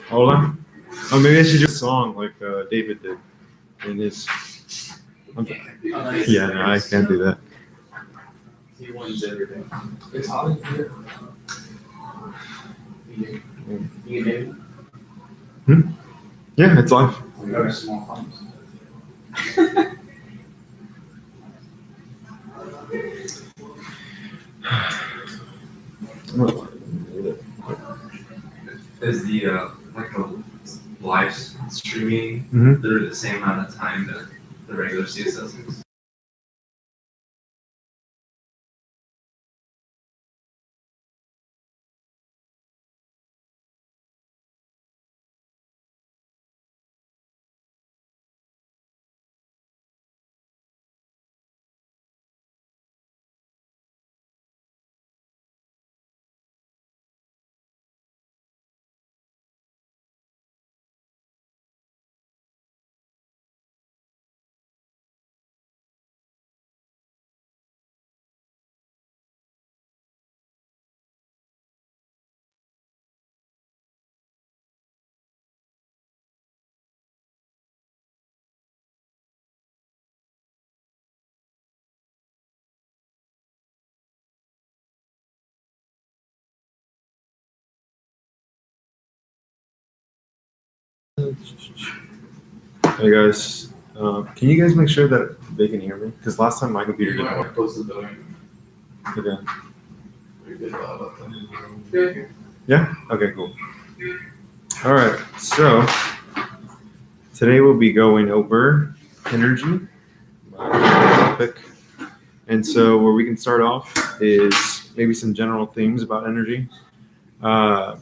Hola. Oh, maybe I should do a song like David did in his. Yeah, no, I can't do that. He wins everything. It's hot in here. You get Yeah, it's live. We got a small thumbs. Is the like the live streaming? Mhm. They're the same amount of time that the regular CSS is. Hey guys, can you guys make sure that they can hear me? Because last time my computer You didn't might want to work. close the door. Okay. Pretty good about that. Yeah. Okay. Cool. All right. So today we'll be going over energy, my favorite topic. And so where we can start off is maybe some general themes about energy. Uh,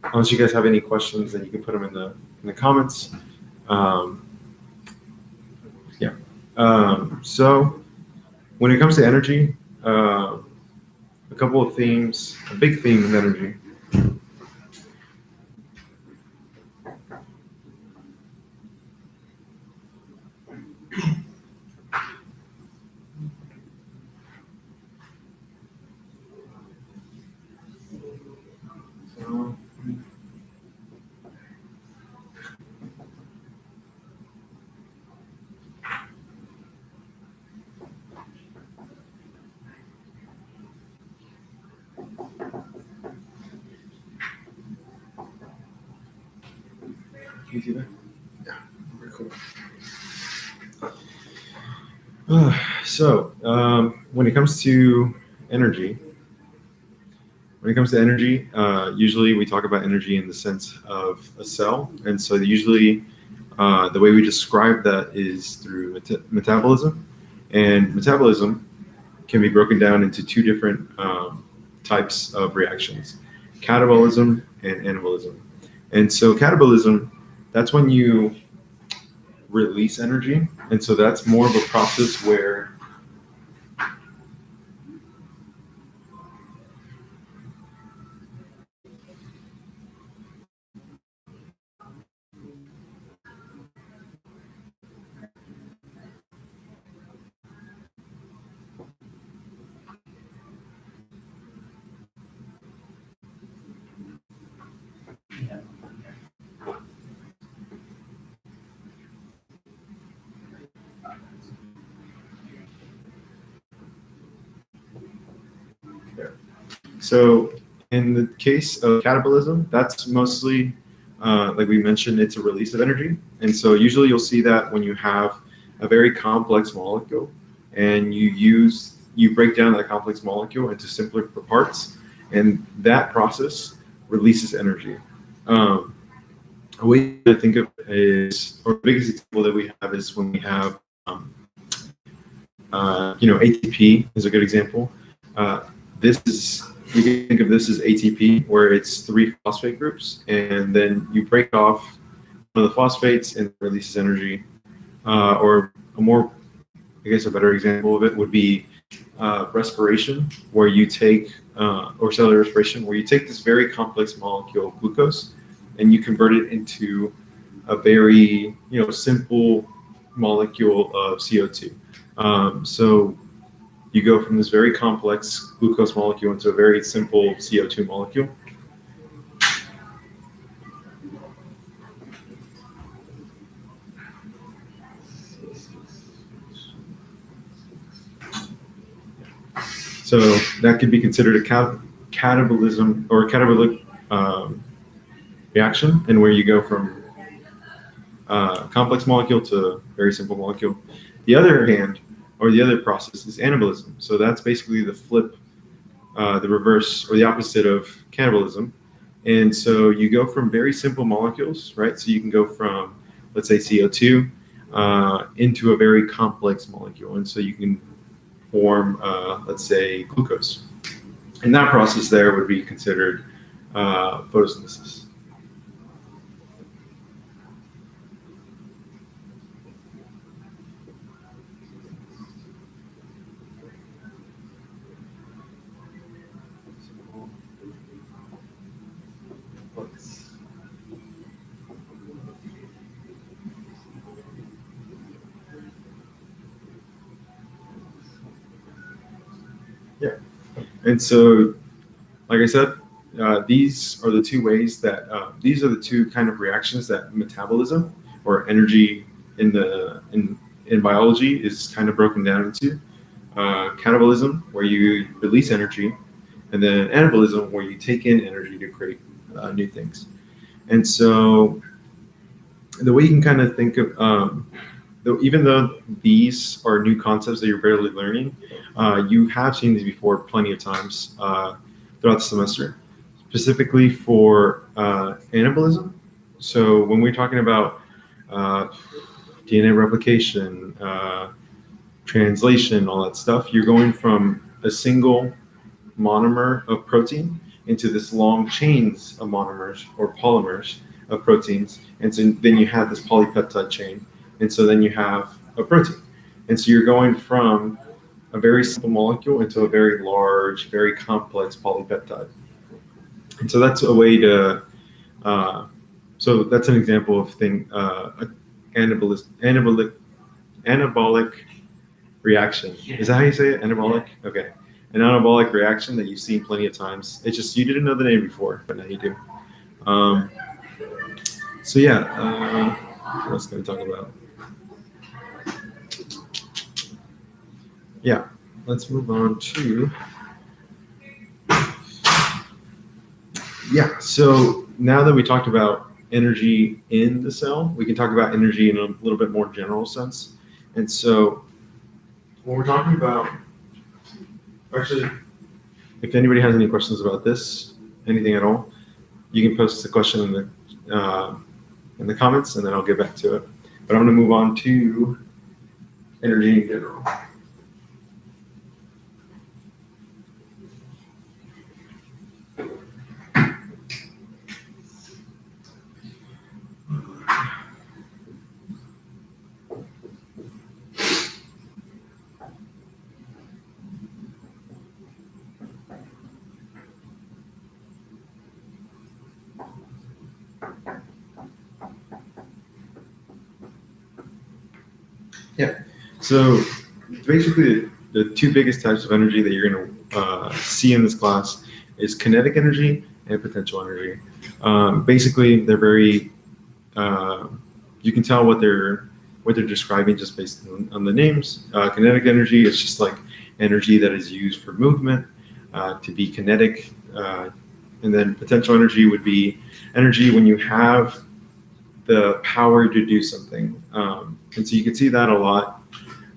Unless you guys have any questions, then you can put them in the comments. Um, yeah. So when it comes to energy, a couple of themes, a big theme in energy. So, can you see that? Yeah, very cool. When it comes to energy, usually we talk about energy in the sense of a cell, and so usually the way we describe that is through metabolism, and metabolism can be broken down into two different types of reactions: catabolism and anabolism. And so catabolism, that's when you release energy, and so that's more of a process where so in the case of catabolism, that's mostly, like we mentioned, it's a release of energy. And so usually you'll see that when you have a very complex molecule and you break down that complex molecule into simpler parts, and that process releases energy. Um, a way to think of it is, or the biggest example that we have is when we have, ATP is a good example. This is You can think of this as ATP, where it's three phosphate groups, and then you break off one of the phosphates and it releases energy. Or a more, I guess, a better example of it would be respiration, where you take, or cellular respiration, where you take this very complex molecule of glucose and you convert it into a very, simple molecule of CO2. So you go from this very complex glucose molecule into a very simple CO2 molecule. So that could be considered a catabolism or catabolic reaction, and where you go from complex molecule to very simple molecule. The other hand, or the other process, is anabolism. So that's basically the flip, the reverse or the opposite of cannibalism. And so you go from very simple molecules, right? So you can go from, let's say, CO2 into a very complex molecule. And so you can form, let's say, glucose. And that process there would be considered photosynthesis. Yeah. And so, like I said, these are the two ways that these are the two kind of reactions that metabolism or energy in biology is kind of broken down into. Catabolism, where you release energy, and then anabolism, where you take in energy to create new things. And so, the way you can kind of think of even though these are new concepts that you're barely learning, you have seen these before plenty of times throughout the semester, specifically for anabolism. So when we're talking about DNA replication, translation, all that stuff, you're going from a single monomer of protein into this long chains of monomers or polymers of proteins. And so then you have this polypeptide chain. And so then you have a protein. And so you're going from a very simple molecule into a very large, very complex polypeptide. And so that's a way to, so that's an example of anabolic reaction. Is that how you say it? Anabolic? Okay. An anabolic reaction that you've seen plenty of times. It's just you didn't know the name before, but now you do. So yeah, what else can we talk about? Yeah, let's move on to, yeah, so now that we talked about energy in the cell, we can talk about energy in a little bit more general sense. And so when we're talking about, actually, if anybody has any questions about this, anything at all, you can post the question in the comments, and then I'll get back to it. But I'm going to move on to energy in general. Yeah. So basically, the two biggest types of energy that you're going to see in this class is kinetic energy and potential energy. Basically, they're very. You can tell what they're describing just based on the names. Kinetic energy is just like energy that is used for movement, to be kinetic, and then potential energy would be energy when you have the power to do something. And so you can see that a lot.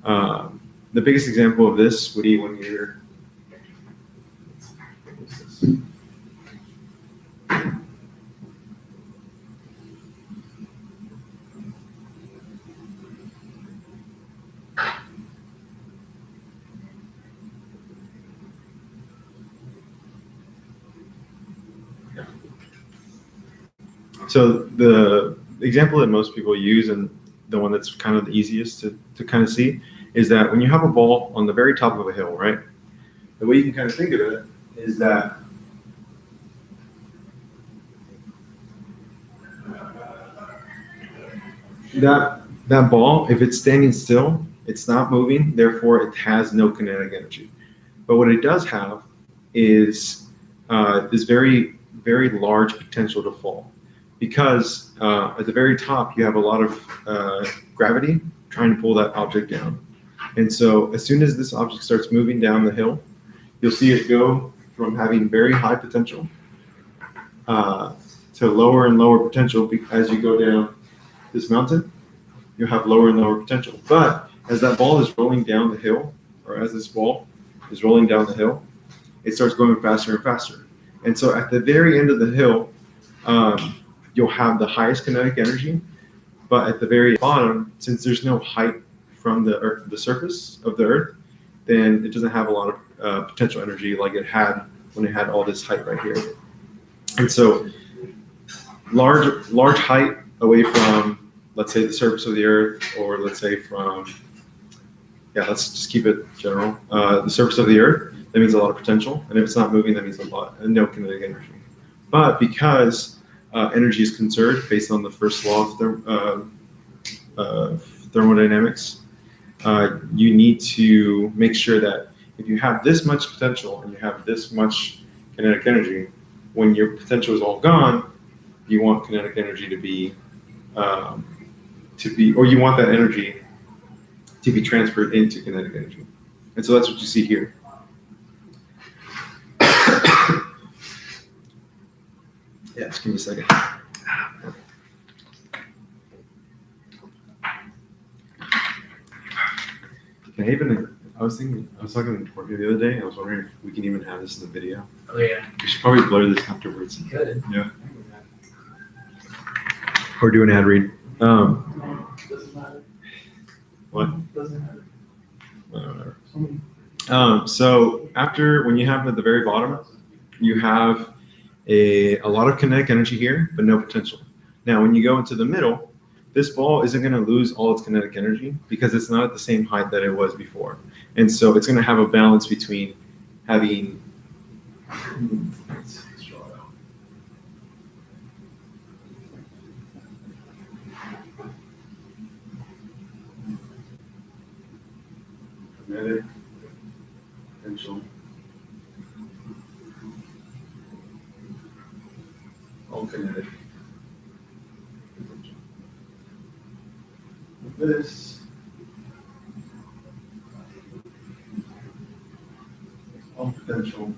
The biggest example of this would be when you're so the example that most people use, and the one that's kind of the easiest to kind of see, is that when you have a ball on the very top of a hill, right? The way you can kind of think of it is that that ball, if it's standing still, it's not moving, therefore it has no kinetic energy. But what it does have is this very, very large potential to fall. Because at the very top, you have a lot of gravity trying to pull that object down. And so as soon as this object starts moving down the hill, you'll see it go from having very high potential to lower and lower potential as you go down this mountain. You'll have lower and lower potential. But as that ball is rolling down the hill, or as this ball is rolling down the hill, it starts going faster and faster. And so at the very end of the hill, you'll have the highest kinetic energy. But at the very bottom, since there's no height from the earth, the surface of the earth, then it doesn't have a lot of potential energy like it had when it had all this height right here. And so large height away from, let's say, the surface of the earth, or let's say from, let's just keep it general, the surface of the earth, that means a lot of potential. And if it's not moving, that means a lot, and no kinetic energy. But because energy is conserved based on the first law of thermodynamics, you need to make sure that if you have this much potential and you have this much kinetic energy, when your potential is all gone, you want kinetic energy to be, or you want that energy to be transferred into kinetic energy. And so that's what you see here. Yeah, just give me a second. Can I even, I was talking to Courtney the other day, and I was wondering if we can even have this in the video. Oh yeah. We should probably blur this afterwards. You could. Yeah. Or do an ad read. Doesn't matter. What? Doesn't matter. Whatever. So when you have at the very bottom, you have a lot of kinetic energy here, but no potential. Now, when you go into the middle, this ball isn't going to lose all its kinetic energy because it's not at the same height that it was before. And so it's going to have a balance between having kinetic potential, all kinetic potential. This all potential.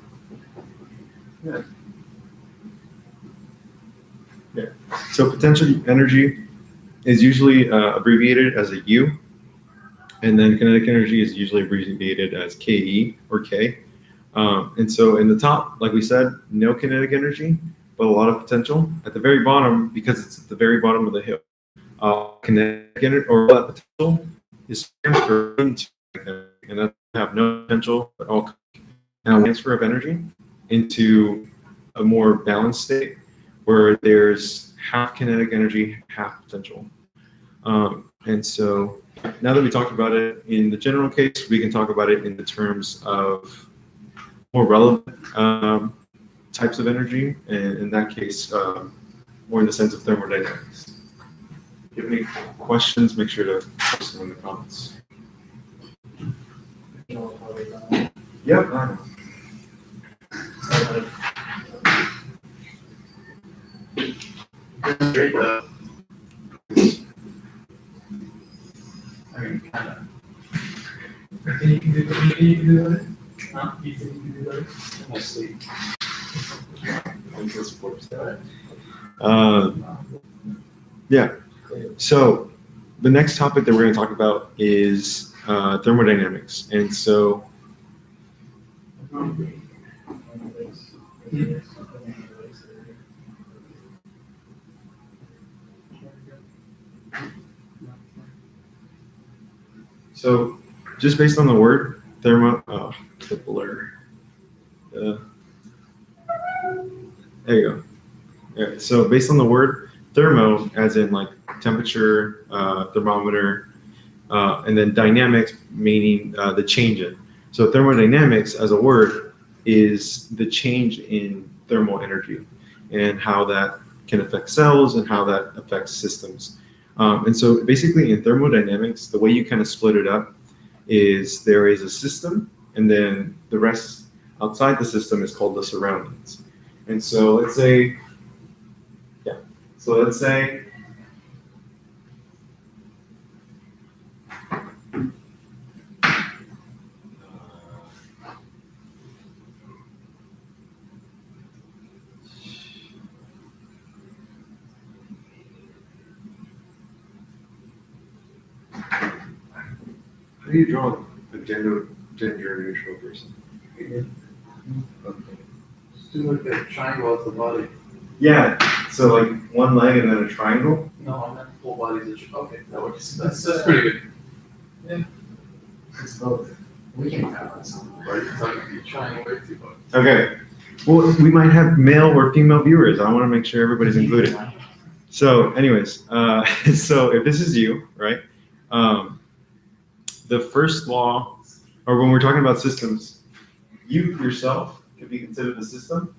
Yeah. So potential energy is usually abbreviated as a U, and then kinetic energy is usually abbreviated as KE or K. And so in the top, like we said, no kinetic energy, but a lot of potential. At the very bottom, because it's at the very bottom of the hill, kinetic energy or that potential is transferred into kinetic energy, and that have no potential at all. Now, transfer of energy into a more balanced state where there's half kinetic energy, half potential. And so now that we talked about it in the general case, we can talk about it in the terms of more relevant types of energy, and in that case, more in the sense of thermodynamics. If you have any questions, make sure to post them in the comments. Yep. Great though. I mean, kind of. You think you can do that? Huh? You think you can do that? In my sleep. Yeah. So the next topic that we're going to talk about is thermodynamics, and so. So, just based on the word the blur. There you go. Yeah, so based on the word thermo, as in like temperature, thermometer, and then dynamics, meaning the change in. So thermodynamics as a word is the change in thermal energy and how that can affect cells and how that affects systems. And so basically in thermodynamics, the way you kind of split it up is there is a system, and then the rest outside the system is called the surroundings. And so let's say, How do you draw a gender neutral person? Yeah. Okay. Just do like a triangle at the body. Yeah, so like one leg and then a triangle. No, I meant full body. Okay, that works. That's pretty good. It's both. We can have that something, right? It's like if you're trying way too hard. Okay. Well, we might have male or female viewers. I want to make sure everybody's included. So, anyways, so if this is you, right? The first law, or when we're talking about systems, you yourself could be considered the system,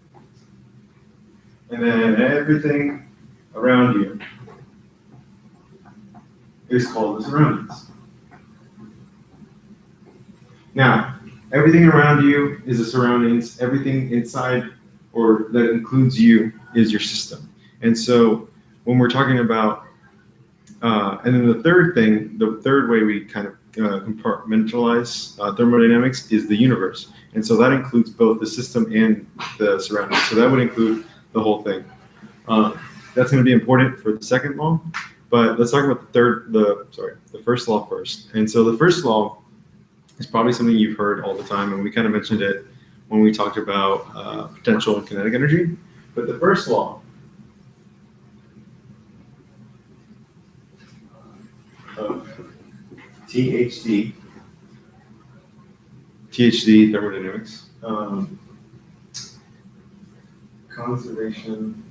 and then everything around you is called the surroundings. Now, everything around you is the surroundings. Everything inside or that includes you is your system. And so when we're talking about, and then the third way we kind of compartmentalize thermodynamics is the universe. And so that includes both the system and the surroundings. So that would include the whole thing. That's going to be important for the second law, but let's talk about the first law first. And so the first law is probably something you've heard all the time, and we kind of mentioned it when we talked about potential and kinetic energy. But the first law of THD thermodynamics, conservation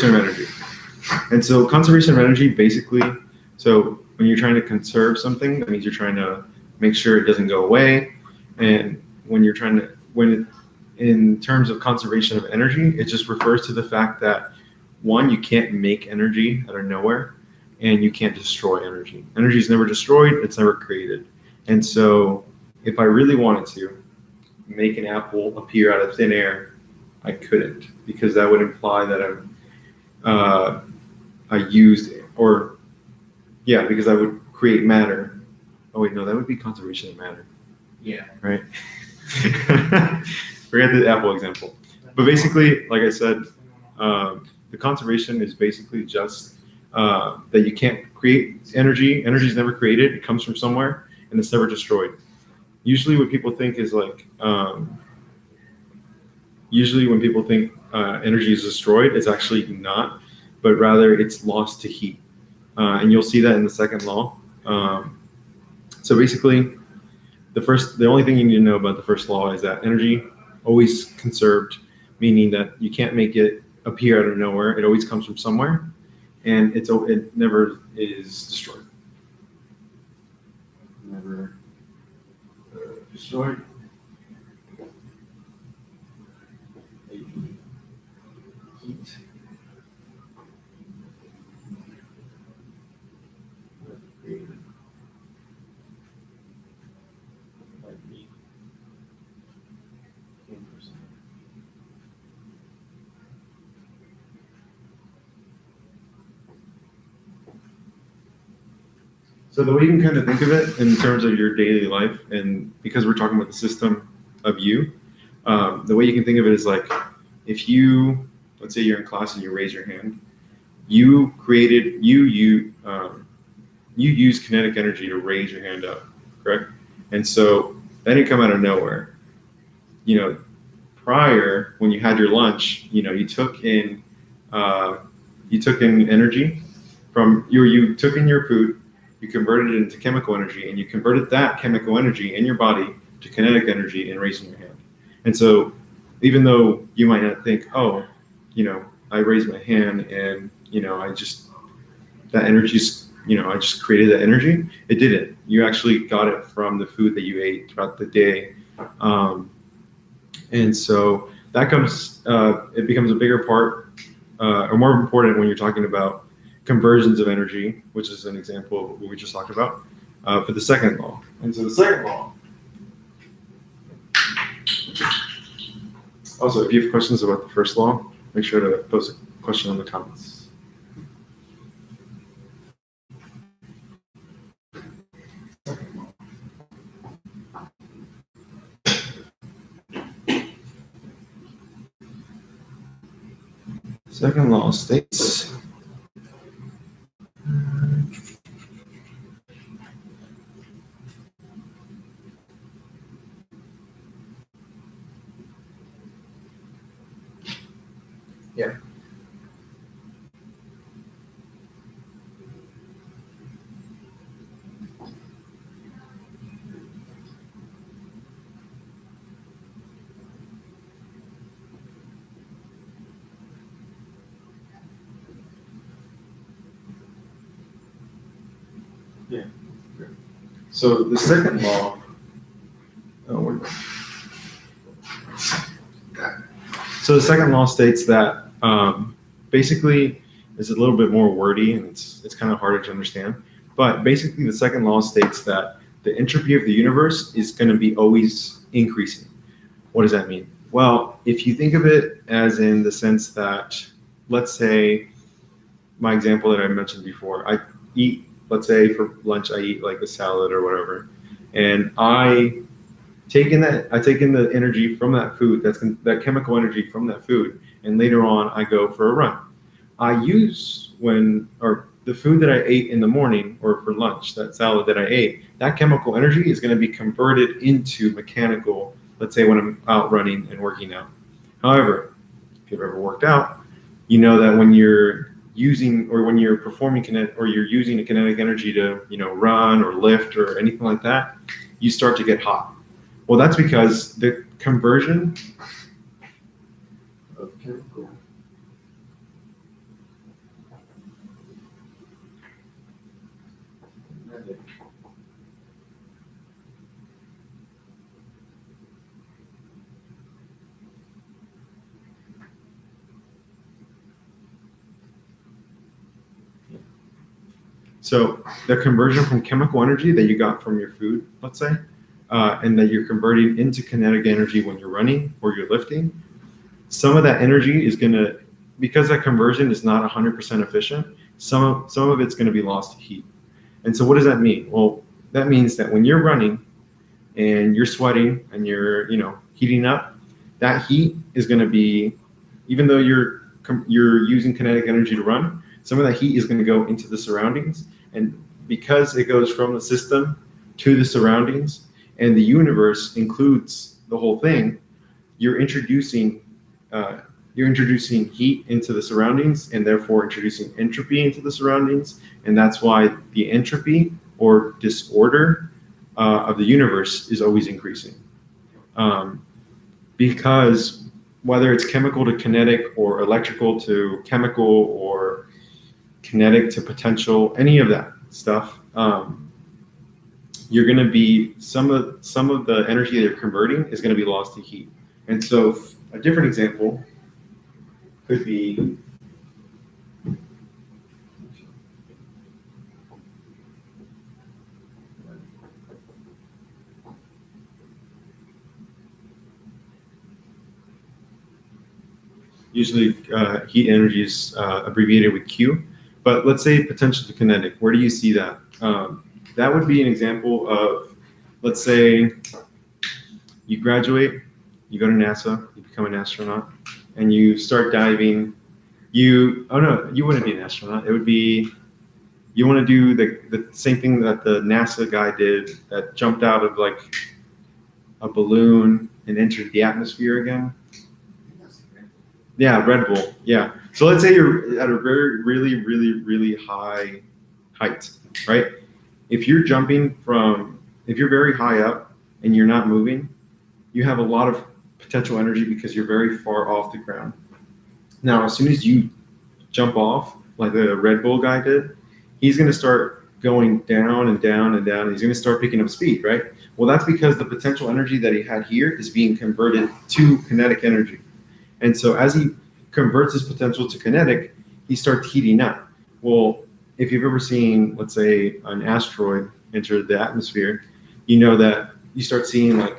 of energy. And so conservation of energy basically, so when you're trying to conserve something, that means you're trying to make sure it doesn't go away. And when you're trying to, in terms of conservation of energy, it just refers to the fact that one, you can't make energy out of nowhere, and you can't destroy energy. Energy is never destroyed, it's never created. And so if I really wanted to make an apple appear out of thin air, I couldn't, because that would imply that because I would create matter. Oh wait, no, that would be conservation of matter. Yeah. Right? Forget the apple example. But basically, like I said, the conservation is basically just that you can't create energy. Energy is never created. It comes from somewhere, and it's never destroyed. Usually what people think is like, energy is destroyed, it's actually not, but rather it's lost to heat. And you'll see that in the second law. So basically, the only thing you need to know about the first law is that energy always conserved, meaning that you can't make it appear out of nowhere. It always comes from somewhere, and it never is destroyed. Never destroyed. Heat. So the way you can kind of think of it in terms of your daily life, and because we're talking about the system of you, the way you can think of it is like, if you, let's say you're in class and you raise your hand, you use kinetic energy to raise your hand up, correct? And so that didn't come out of nowhere. Prior, when you had your lunch, you took in energy from you took in your food, you converted it into chemical energy, and you converted that chemical energy in your body to kinetic energy in raising your hand. And so even though you might not think, I raised my hand and I just created that energy, it didn't. You actually got it from the food that you ate throughout the day. And so that it becomes a bigger part, or more important when you're talking about conversions of energy, which is an example of what we just talked about, for the second law. And so the second law. Also, if you have questions about the first law, make sure to post a question in the comments. Second law states. Yeah. Yeah. So the second law. Oh, wait. So the second law states that basically is a little bit more wordy and it's kind of harder to understand. But basically, the second law states that the entropy of the universe is going to be always increasing. What does that mean? Well, if you think of it as in the sense that, let's say, my example that I mentioned before, I eat, let's say for lunch, I eat like a salad or whatever, and I take in the energy from that food, that chemical energy from that food, and later on I go for a run. I use or the food that I ate in the morning or for lunch, that salad that I ate, that chemical energy is going to be converted into mechanical, let's say when I'm out running and working out. However, if you've ever worked out, you know that when you're performing kinetic, or you're using a kinetic energy to, run or lift or anything like that, you start to get hot. Well, that's because the conversion of chemical. So the conversion from chemical energy that you got from your food, let's say, and that you're converting into kinetic energy when you're running or you're lifting, some of that energy is going to, because that conversion is not 100% efficient, some of it's going to be lost to heat. And so what does that mean? Well, that means that when you're running and you're sweating and you're, heating up, that heat is going to be, even though you're using kinetic energy to run, some of that heat is going to go into the surroundings. And because it goes from the system to the surroundings, and the universe includes the whole thing, you're introducing heat into the surroundings, and therefore introducing entropy into the surroundings. And that's why the entropy or disorder of the universe is always increasing. Because whether it's chemical to kinetic or electrical to chemical or kinetic to potential, any of that stuff, you're going to be some of the energy they're converting is going to be lost to heat. And so a different example could be usually heat energy is abbreviated with Q, but let's say potential to kinetic. Where do you see that? That would be an example of, let's say you graduate, you go to NASA, you become an astronaut, and you start diving. You wouldn't be an astronaut. It would be, you want to do the same thing that the NASA guy did, that jumped out of like a balloon and entered the atmosphere again. Yeah, Red Bull. Yeah. So let's say you're at a very, really, really, really high height, right? If you're very high up and you're not moving, you have a lot of potential energy because you're very far off the ground. Now, as soon as you jump off, like the Red Bull guy did, he's going to start going down and down and down. And he's going to start picking up speed, right? Well, that's because the potential energy that he had here is being converted to kinetic energy. And so as he converts his potential to kinetic, he starts heating up. Well, if you've ever seen, let's say, an asteroid enter the atmosphere, you know that you start seeing like,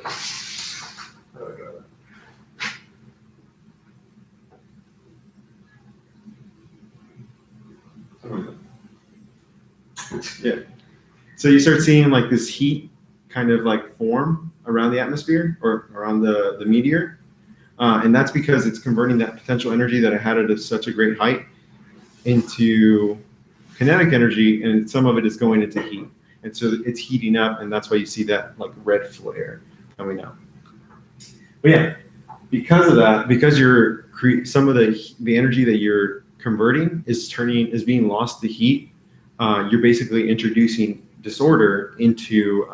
yeah. So you start seeing like this heat kind of like form around the atmosphere or around the meteor. And that's because it's converting that potential energy that I had at such a great height into kinetic energy, and some of it is going into heat. And so it's heating up, and that's why you see that like red flare coming out. But yeah, because of that, because some of the energy that you're converting is being lost to heat, you're basically introducing disorder into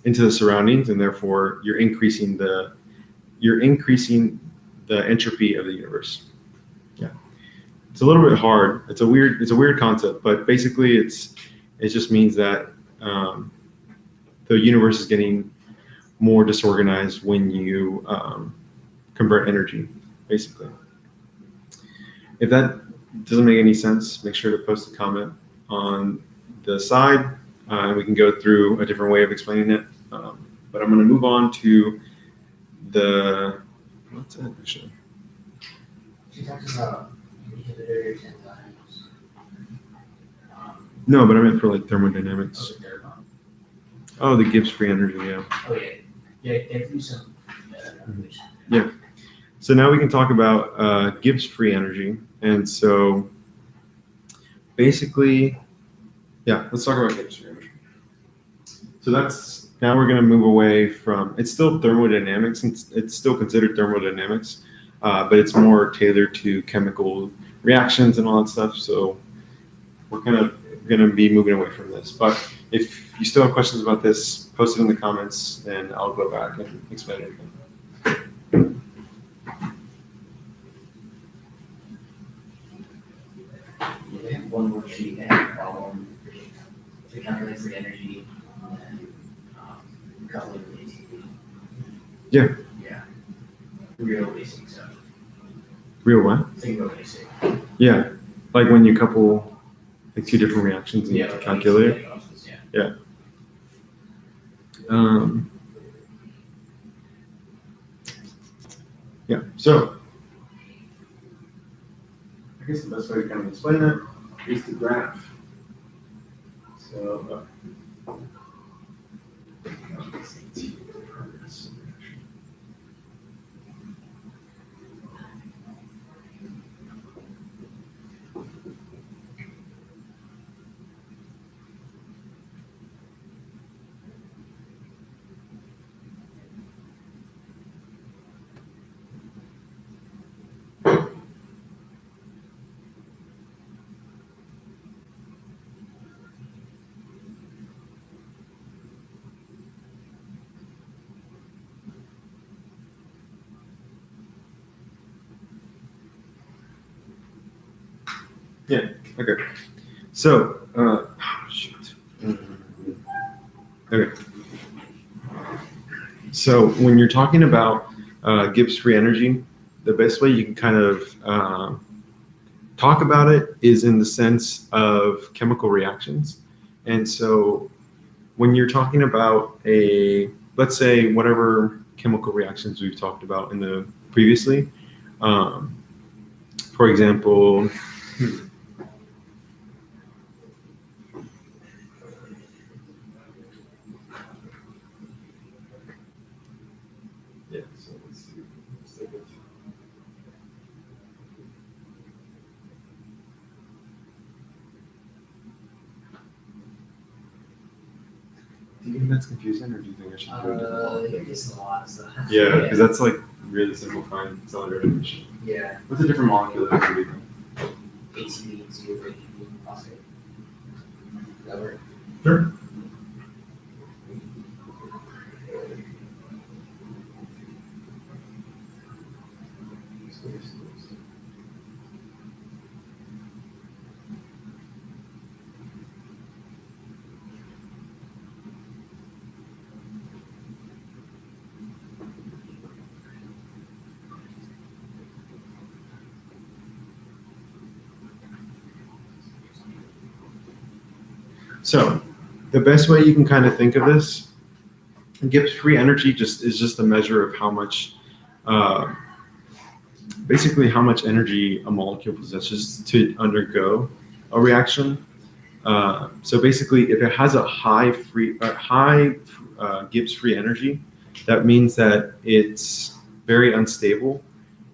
the surroundings, and therefore you're increasing the entropy of the universe. Yeah, it's a little bit hard. It's a weird concept, but basically it just means that the universe is getting more disorganized when you convert energy, basically. If that doesn't make any sense, make sure to post a comment on the side, and we can go through a different way of explaining it. But I'm going to move on to what's that actually? She talks about inhibitors, enzymes. No, but I meant for like thermodynamics. Oh, the Gibbs free energy, yeah. Oh yeah, yeah. Give you some. Yeah. So now we can talk about Gibbs free energy, and so basically, yeah, let's talk about Gibbs free energy. So now we're going to move away from, it's still thermodynamics, and it's still considered thermodynamics, but it's more tailored to chemical reactions and all that stuff. So we're kind of going to be moving away from this. But if you still have questions about this, post it in the comments, and I'll go back and explain it again. We have one more sheet and problem to calculate free energy and calculate the ATP. Yeah. Yeah. Real basic stuff. Real what? Think real basic. Yeah. Like when you couple like two different reactions and you have to like calculate it. Yeah. Yeah. So I guess the best way to kind of explain that is the graph. So yeah, okay. So, shoot. Okay. So when you're talking about Gibbs free energy, the best way you can kind of talk about it is in the sense of chemical reactions. And so when you're talking about let's say whatever chemical reactions we've talked about in the previously, for example, yeah, so let's take it. Do you think that's confusing, or do you think I should do a different You're missing a lot of stuff. Yeah, because that's like really simplifying cellular definition. Yeah. What's a different molecule that could be done? ATP, ATP, phosphate. That work? Sure. So the best way you can kind of think of this, Gibbs free energy is just a measure of how much, basically how much energy a molecule possesses to undergo a reaction. So basically, if it has a high Gibbs free energy, that means that it's very unstable.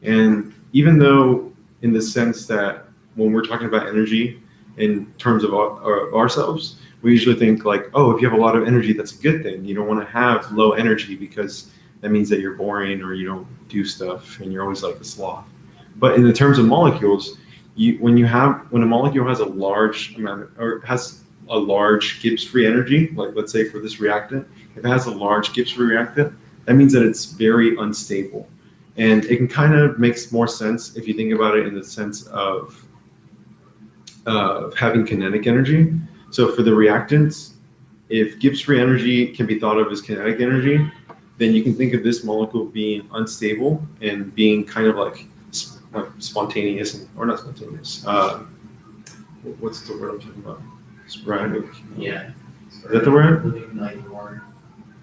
And even though in the sense that when we're talking about energy in terms of ourselves, we usually think like, oh, if you have a lot of energy, that's a good thing. You don't want to have low energy because that means that you're boring or you don't do stuff and you're always like a sloth. But in the terms of molecules, when a molecule has a large amount or has a large Gibbs free energy, like let's say for this reactant, if it has a large Gibbs free reactant, that means that it's very unstable. And it can kind of makes more sense if you think about it in the sense of having kinetic energy. So for the reactants, if Gibbs free energy can be thought of as kinetic energy, then you can think of this molecule being unstable and being kind of like spontaneous, or not spontaneous. What's the word I'm talking about? Sporadic. Yeah. Is that the word? Like more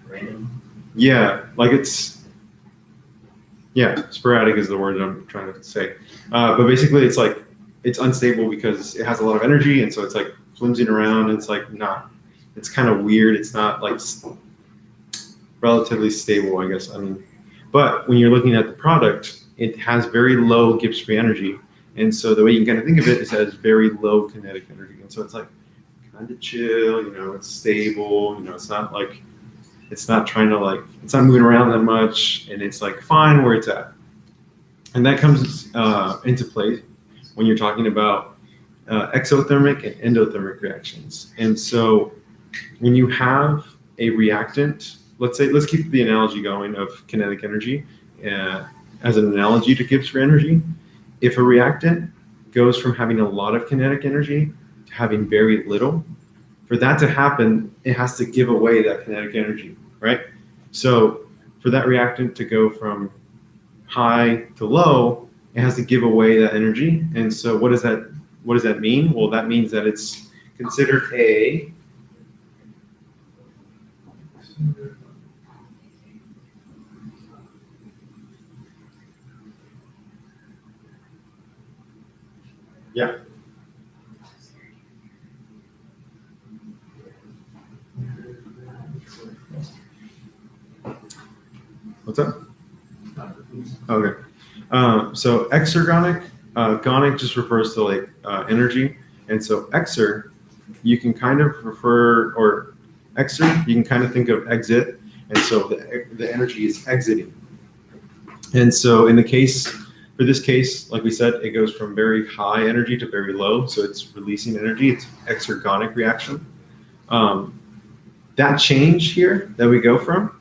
random. Yeah, like sporadic is the word that I'm trying to say. But basically, it's like it's unstable because it has a lot of energy, and so it's like flimsing around. It's like not. It's kind of weird. It's not like relatively stable, I guess. I mean, but when you're looking at the product, it has very low Gibbs free energy, and so the way you can kind of think of it is that it's very low kinetic energy, and so it's like kind of chill. You know, it's stable. You know, it's not like. It's not trying to like, it's not moving around that much, and it's like fine where it's at. And that comes into play when you're talking about exothermic and endothermic reactions. And so when you have a reactant, let's keep the analogy going of kinetic energy as an analogy to Gibbs free energy. If a reactant goes from having a lot of kinetic energy to having very little, for that to happen, it has to give away that kinetic energy, right? So for that reactant to go from high to low, it has to give away that energy. And so what does that mean? Well, that means that it's considered a yeah. What's up? Okay. So exergonic, gonic just refers to like energy, and so exer, you can kind of refer, or exer, you can kind of think of exit, and so the energy is exiting. And so in the case, for this case, like we said, it goes from very high energy to very low, so it's releasing energy. It's exergonic reaction. That change here that we go from,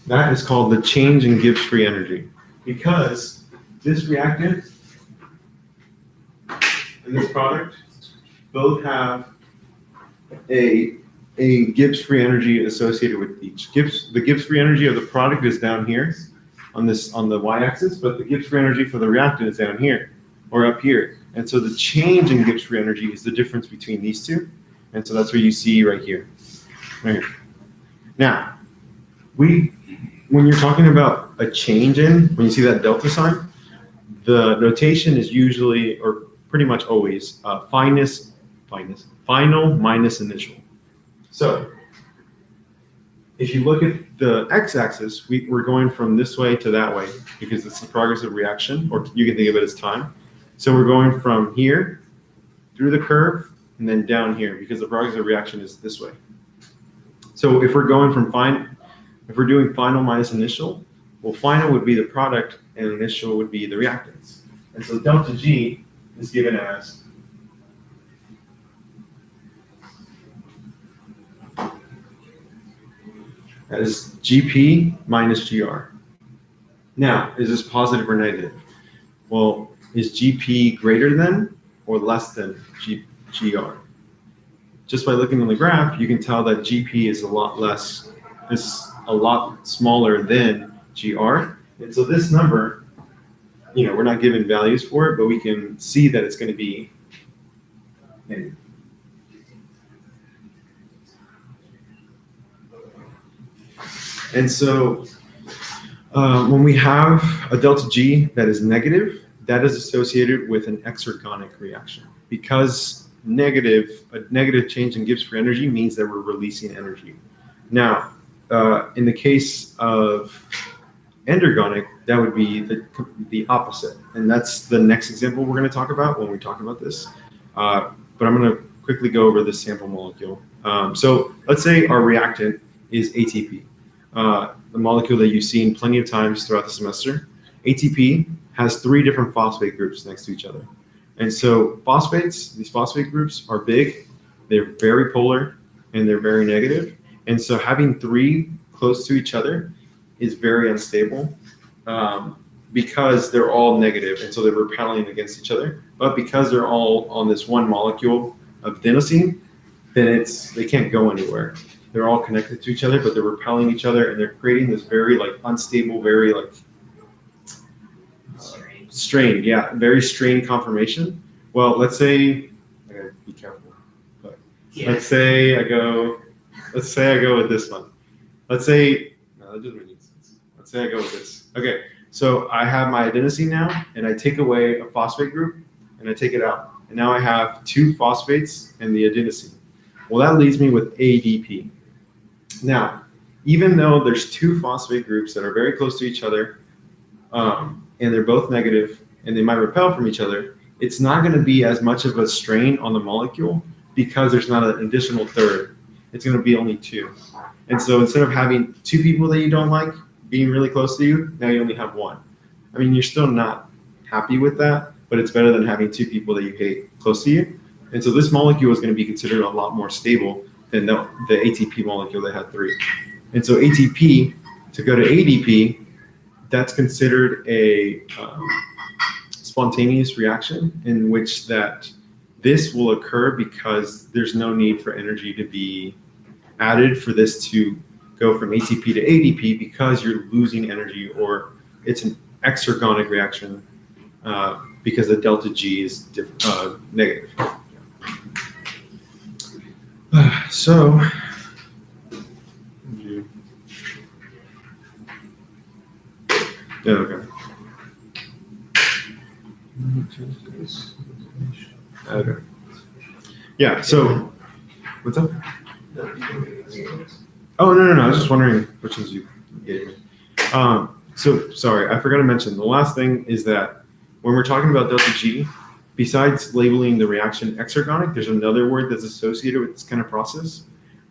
that is called the change in Gibbs free energy, because this reactant and this product both have a Gibbs free energy associated with each. The Gibbs free energy of the product is down here on the y-axis, but the Gibbs free energy for the reactant is down here or up here. And so the change in Gibbs free energy is the difference between these two. And so that's what you see right here. Right here. Now, when you're talking about a change in, when you see that delta sign, the notation is usually, or pretty much always, final minus initial. So if you look at the x-axis, we're going from this way to that way because it's the progressive reaction, or you can think of it as time. So we're going from here through the curve and then down here because the progressive reaction is this way. So if we're going from if we're doing final minus initial, well, final would be the product and initial would be the reactants. And so delta G is given as GP minus GR. Now, is this positive or negative? Well, is GP greater than or less than GR? Just by looking on the graph, you can tell that GP is a lot smaller than GR. And so this number, we're not given values for it, but we can see that it's going to be negative. And so when we have a delta G that is negative, that is associated with an exergonic reaction. because a negative change in Gibbs free energy means that we're releasing energy. Now, in the case of endergonic, that would be the opposite. And that's the next example we're going to talk about when we talk about this. But I'm going to quickly go over this sample molecule. So let's say our reactant is ATP, the molecule that you've seen plenty of times throughout the semester. ATP has 3 different phosphate groups next to each other. And so these phosphate groups are big, they're very polar, and they're very negative. And so having 3 close to each other is very unstable because they're all negative, and so they're repelling against each other. But because they're all on this one molecule of adenosine, then they can't go anywhere. They're all connected to each other, but they're repelling each other, and they're creating this very unstable, very strained, very strained conformation. Well, let's say I gotta be careful, but let's say I go with this one. Let's say no, that doesn't make sense. Let's say I go with this. Okay, so I have my adenosine now, and I take away a phosphate group, and I take it out, and now I have 2 phosphates and the adenosine. Well, that leaves me with ADP. Now, even though there's 2 phosphate groups that are very close to each other, and they're both negative, and they might repel from each other, it's not going to be as much of a strain on the molecule because there's not an additional third. It's going to be only 2. And so instead of having 2 people that you don't like being really close to you, now you only have 1. I mean, you're still not happy with that, but it's better than having 2 people that you hate close to you. And so this molecule is going to be considered a lot more stable than the ATP molecule that had 3. And so ATP to go to ADP, that's considered a spontaneous reaction in which that this will occur because there's no need for energy to be added for this to go from ATP to ADP because you're losing energy, or it's an exergonic reaction because the delta G is negative. So, yeah, okay. Okay. Yeah, so, what's up? Oh, no. I was just wondering which ones you gave me. So, sorry, I forgot to mention, the last thing is that when we're talking about delta G, besides labeling the reaction exergonic, there's another word that's associated with this kind of process.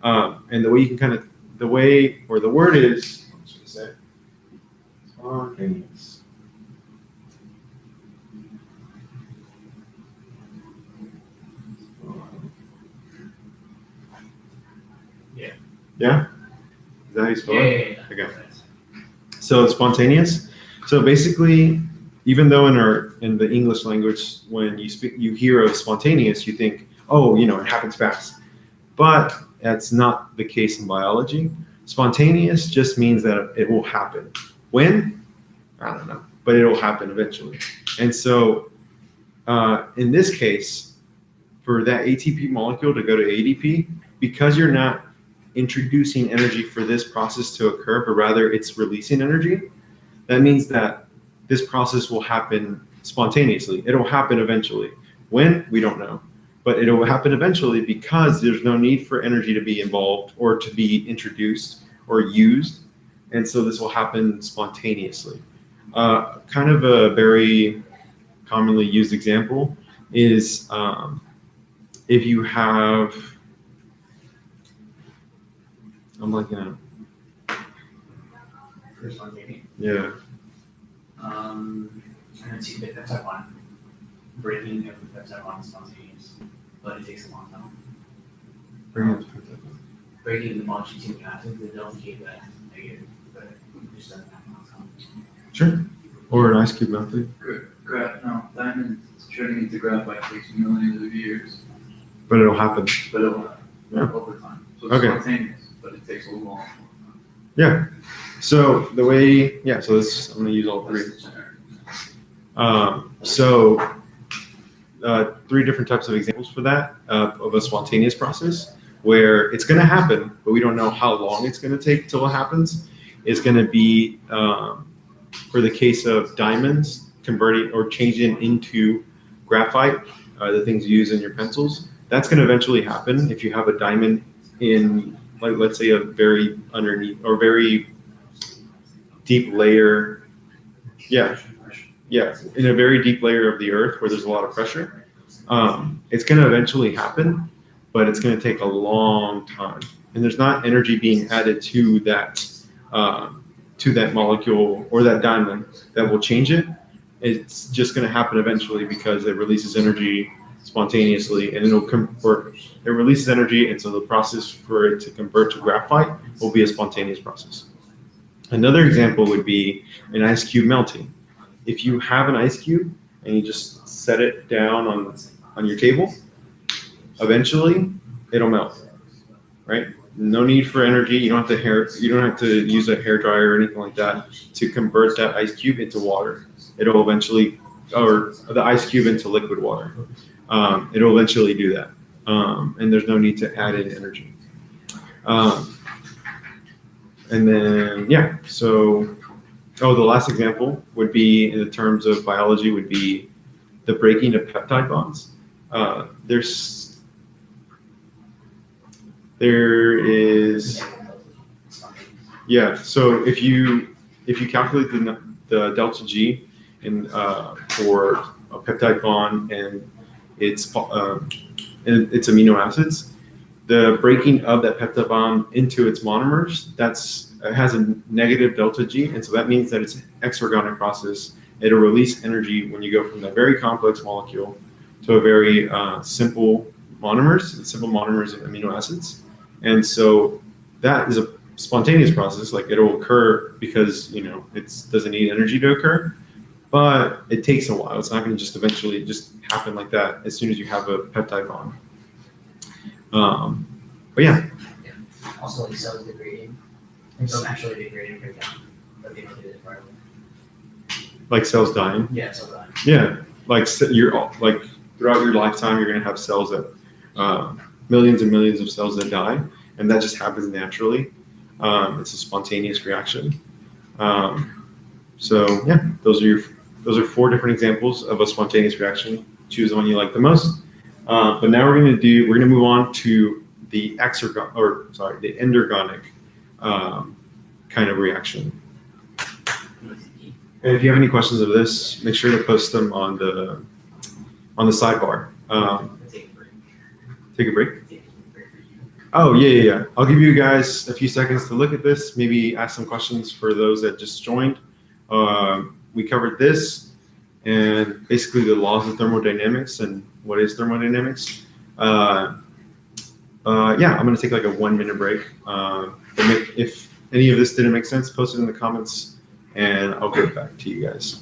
And the way you can the word is, what should I say? Spontaneous. Yeah? Is that how you spell it? Yeah. Okay. So it's spontaneous. So basically, even though in the English language, when you hear of spontaneous, you think, oh, it happens fast. But that's not the case in biology. Spontaneous just means that it will happen. When? I don't know. But it will happen eventually. And so in this case, for that ATP molecule to go to ADP, because you're not introducing energy for this process to occur, but rather it's releasing energy, that means that this process will happen spontaneously. It'll happen eventually. When? We don't know. But it will happen eventually because there's no need for energy to be involved or to be introduced or used. And so this will happen spontaneously. Kind of a very commonly used example is if you have, I'm blanking out. First one, maybe. Yeah. And then see the peptide one. Breaking of the peptide one is spontaneous, but it takes a long time. Breaking the molecule to acid, the delta K that negative, but it just doesn't happen all the time. Sure. Or an ice cube method. Diamond turning into graphite takes millions of years, But it'll happen. but it'll Yeah. over time. So it's Okay. spontaneous, but it takes a long time. Yeah. So the way, so this, I'm going to use all 3. That's the generic. So 3 different types of examples for that of a spontaneous process where it's going to happen, but we don't know how long it's going to take till it happens. Is going to be for the case of diamonds converting or changing into graphite the things you use in your pencils. That's going to eventually happen if you have a diamond in, like, let's say a very underneath or very deep layer. Yeah, yeah, in a very deep layer of the earth where there's a lot of pressure. It's going to eventually happen, but it's going to take a long time. And there's not energy being added to that molecule or that diamond that will change it. It's just going to happen eventually because it releases energy spontaneously, and it'll convert. It releases energy, and so the process for it to convert to graphite will be a spontaneous process. Another example would be an ice cube melting. If you have an ice cube and you just set it down on your table, eventually it'll melt, right? No need for energy. You don't have to use a hair dryer or anything like that to convert that ice cube into water. It'll eventually, or the ice cube into liquid water. It'll eventually do that, and there's no need to add in energy. And then yeah, so the last example would be in the terms of biology would be the breaking of peptide bonds. There is, yeah. So if you calculate the delta G in for a peptide bond and its amino acids, the breaking of that peptide bond into its monomers, it has a negative delta G, and so that means that it's an exergonic process. It'll release energy when you go from that very complex molecule to a very simple monomers and amino acids. And so that is a spontaneous process. Like, it'll occur because it doesn't need energy to occur, but it takes a while. It's not going to just eventually just happen like that as soon as you have a peptide bond. But yeah. Also, like cells degrading. And don't actually degrade and break down, but they don't do it entirely. Like cells dying. Yeah, cell dying. Yeah, like like throughout your lifetime, you're going to have cells that millions and millions of cells that die, and that just happens naturally. It's a spontaneous reaction. So yeah, those are 4 different examples of a spontaneous reaction. Choose the one you like the most. But now we're going to move on to the endergonic kind of reaction. And if you have any questions of this, make sure to post them on the sidebar. Take a break. Oh yeah. I'll give you guys a few seconds to look at this. Maybe ask some questions for those that just joined. We covered this and basically the laws of thermodynamics and what is thermodynamics. Yeah, I'm going to take like a 1-minute break. If any of this didn't make sense, post it in the comments and I'll get back to you guys.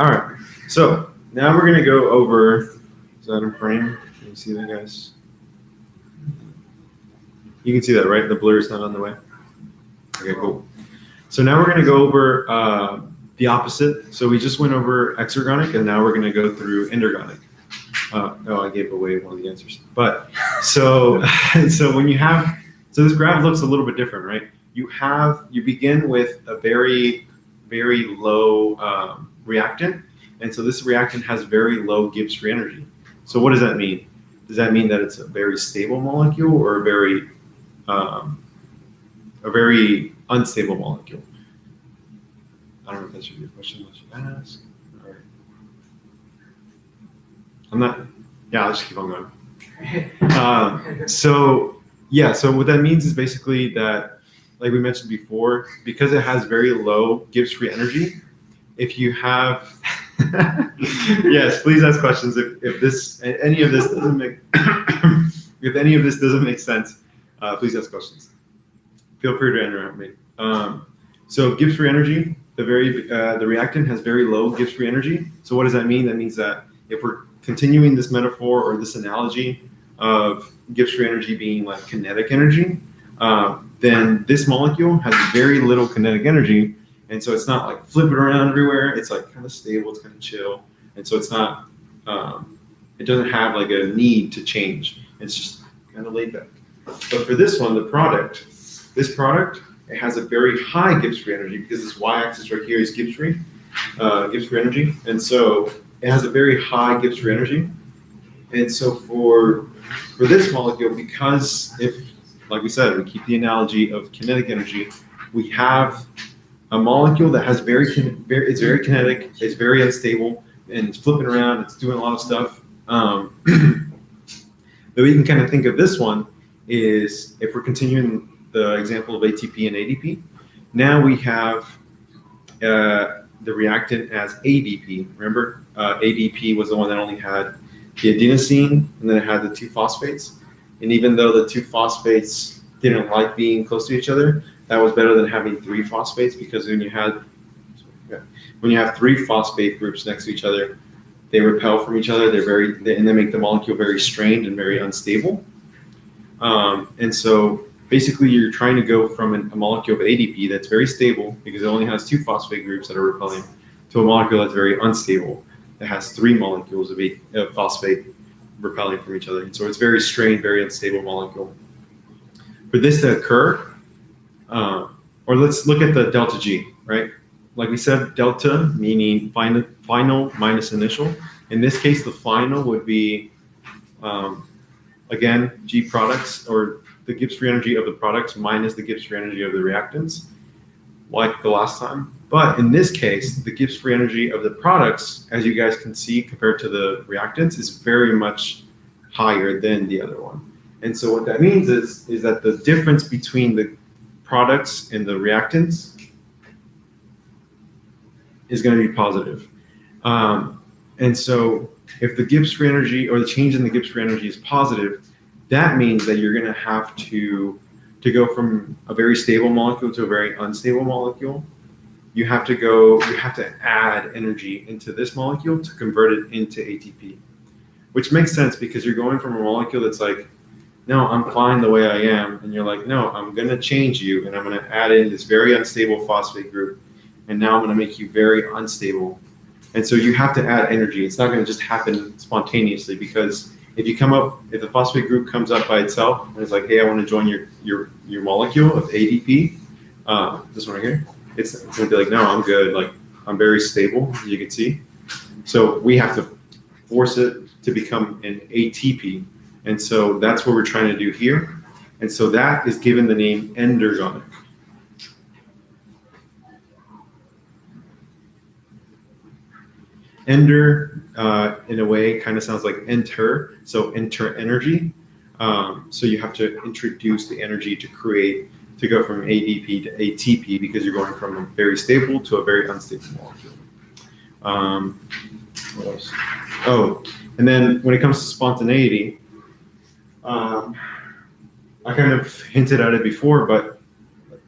All right. So now we're gonna go over. Is that in frame? Can you see that, guys? You can see that, right? The blur is not on the way. Okay, cool. So now we're gonna go over the opposite. So we just went over exergonic, and now we're gonna go through endergonic. I gave away one of the answers. But so when you have this graph looks a little bit different, right? You begin with a very low reactant, and so this reactant has very low Gibbs free energy. So what does that mean? Does that mean that it's a very stable molecule or a very unstable molecule? I don't know if that should be a question I should ask. All right. I'm not. Yeah, I'll just keep on going. So what that means is basically that, like we mentioned before, because it has very low Gibbs free energy, if you have yes, please ask questions if any of this doesn't make if any of this doesn't make sense, please ask questions. Feel free to interrupt me. So Gibbs free energy, the reactant has very low Gibbs free energy. So what does that mean? That means that if we're continuing this metaphor or this analogy of Gibbs free energy being like kinetic energy, then this molecule has very little kinetic energy, and so it's not like flipping around everywhere. It's like kind of stable, it's kind of chill, and so it's not. It doesn't have like a need to change. It's just kind of laid back. But for this one, this product, it has a very high Gibbs free energy because this y-axis right here is Gibbs free energy, and so it has a very high Gibbs free energy. And so for this molecule, because if, like we said, we keep the analogy of kinetic energy, we have a molecule that has it's very kinetic, it's very unstable, and it's flipping around, it's doing a lot of stuff. The way you can kind of think of this one is if we're continuing the example of ATP and ADP, now we have the reactant as ADP. Remember, ADP was the one that only had the adenosine, and then it had the two phosphates. And even though the two phosphates didn't like being close to each other, that was better than having three phosphates, because when you have three phosphate groups next to each other, they repel from each other. And they make the molecule very strained and very unstable. And so basically, you're trying to go from a molecule of ADP that's very stable because it only has two phosphate groups that are repelling, to a molecule that's very unstable that has three molecules of phosphate repelling from each other. And so it's very strained, very unstable molecule. For this to occur, or let's look at the delta G, right? Like we said, delta meaning final minus initial. In this case, the final would be, again, G products, or the Gibbs free energy of the products minus the Gibbs free energy of the reactants, like the last time. But in this case, the Gibbs free energy of the products, as you guys can see, compared to the reactants, is very much higher than the other one. And so what that means is that the difference between the products and the reactants is going to be positive. And so if the Gibbs free energy, or the change in the Gibbs free energy, is positive, that means that you're going to have to go from a very stable molecule to a very unstable molecule. You have to add energy into this molecule to convert it into ATP, which makes sense because you're going from a molecule that's like, no, I'm fine the way I am, and you're like, no, I'm going to change you, and I'm going to add in this very unstable phosphate group, and now I'm going to make you very unstable. And so you have to add energy. It's not going to just happen spontaneously, because if the phosphate group comes up by itself and it's like, hey, I want to join your molecule of ADP, this one right here, it's going to be like, no, I'm good. Like, I'm very stable, as you can see. So we have to force it to become an ATP. And so that's what we're trying to do here. And so that is given the name endergonic. Ender, in a way, kind of sounds like enter, so enter energy. So you have to introduce the energy to go from ADP to ATP, because you're going from a very stable to a very unstable molecule. What else? Oh, and then when it comes to spontaneity, I kind of hinted at it before, but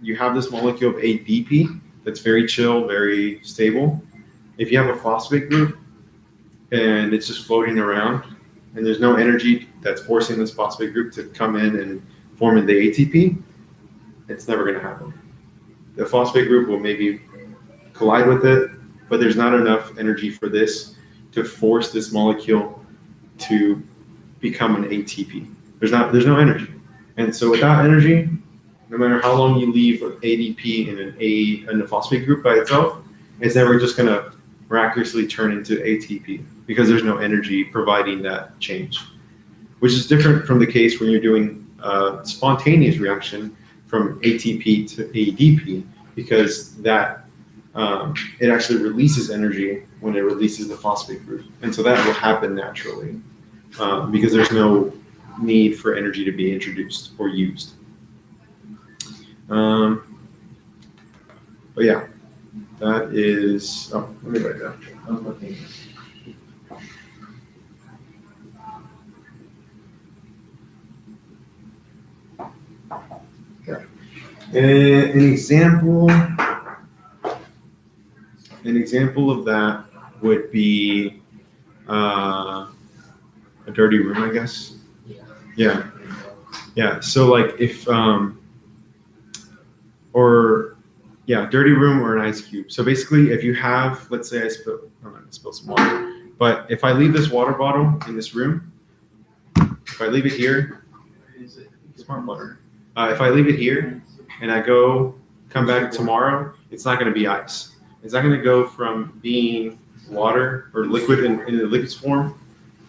you have this molecule of ADP that's very chill, very stable. if you have a phosphate group and it's just floating around and there's no energy that's forcing this phosphate group to come in and form in the ATP, it's never going to happen. The phosphate group will maybe collide with it, but there's not enough energy for this to force this molecule to become an ATP. There's no energy. And so without energy, no matter how long you leave ADP in a phosphate group by itself, it's never just going to miraculously turn into ATP because there's no energy providing that change, which is different from the case when you're doing a spontaneous reaction from ATP to ADP, because that it actually releases energy when it releases the phosphate group. And so that will happen naturally because there's no need for energy to be introduced or used. But yeah, that is, let me write that. I'm looking. Okay. An example of that would be a dirty room, I guess. Yeah. So like if dirty room or an ice cube. So basically, if you have, let's say I'm gonna spill some water, but if I leave this water bottle in this room, if I leave it here, smart water. If I leave it here and I come back tomorrow, it's not going to be ice. It's not going to go from being water or liquid in the liquid form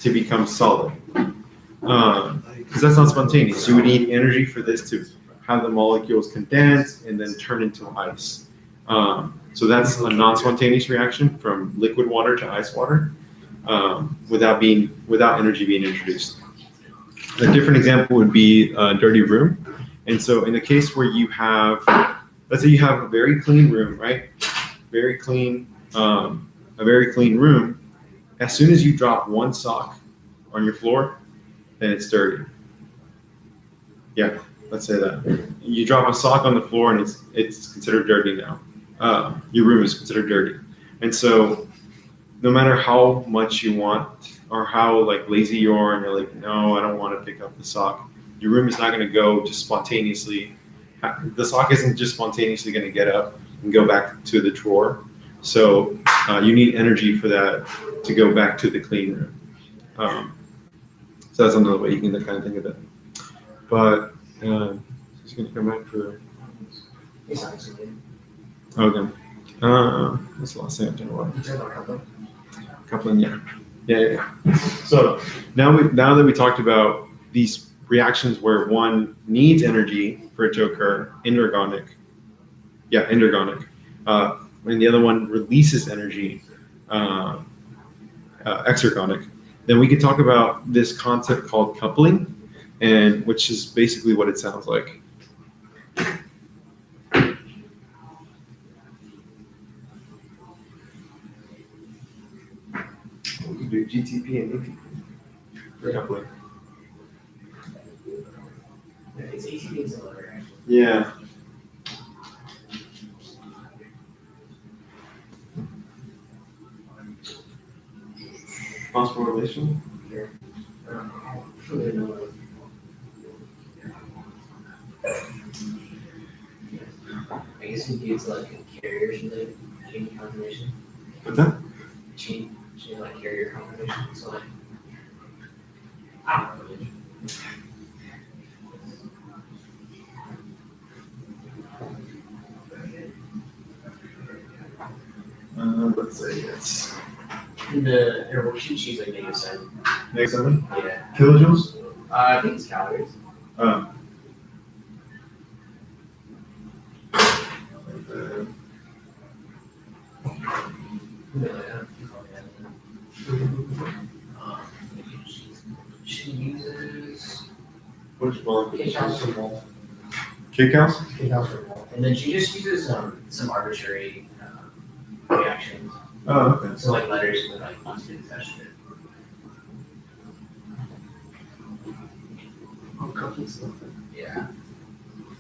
to become solid. Because that's not spontaneous. You would need energy for this to have the molecules condense and then turn into ice. So that's a non-spontaneous reaction from liquid water to ice water without energy being introduced. A different example would be a dirty room. And so in the case where you have, let's say you have a very clean room, right? Very clean, a very clean room. As soon as you drop one sock on your floor, then it's dirty. Yeah, let's say that. You drop a sock on the floor and it's considered dirty now. Your room is considered dirty. And so no matter how much you want or how like lazy you are and you're like, no, I don't want to pick up the sock, your room is not going to go just spontaneously. The sock isn't just spontaneously going to get up and go back to the drawer. So you need energy for that to go back to the clean room. So that's another way you can kind of think of it. But he's going to come back for. Okay. What's the last thing I'm talking about? Coupling, yeah. So now that we talked about these reactions where one needs energy for it to occur, endergonic, and the other one releases energy, exergonic, then we could talk about this concept called coupling, and which is basically what it sounds like. We can do GTP and ATP for coupling. It's ATP and similar, actually. Yeah. Phosphorylation? Here. I guess you use like carriers and the chain confirmation. What's that? Chain like carrier confirmation. So like, I don't know. Let's say it's In the worksheet, she's like -7. -7 Yeah. kilojoules. I think it's calories. She uses Which one? kcals for mole. Kcals? Kcals for mole. And then she just uses some arbitrary reactions. Oh, okay. So like letters with like constant attached to it. Oh, coupling stuff. Yeah.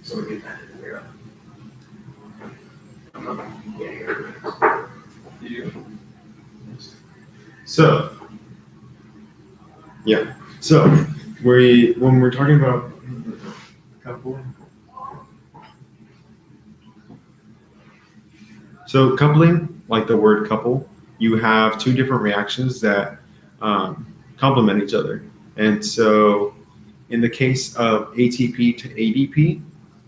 So we can kind of figure out. Yeah, here. You? So, yeah. So, when we're talking about coupling, so coupling, like the word couple, you have two different reactions that complement each other. And so, in the case of ATP to ADP,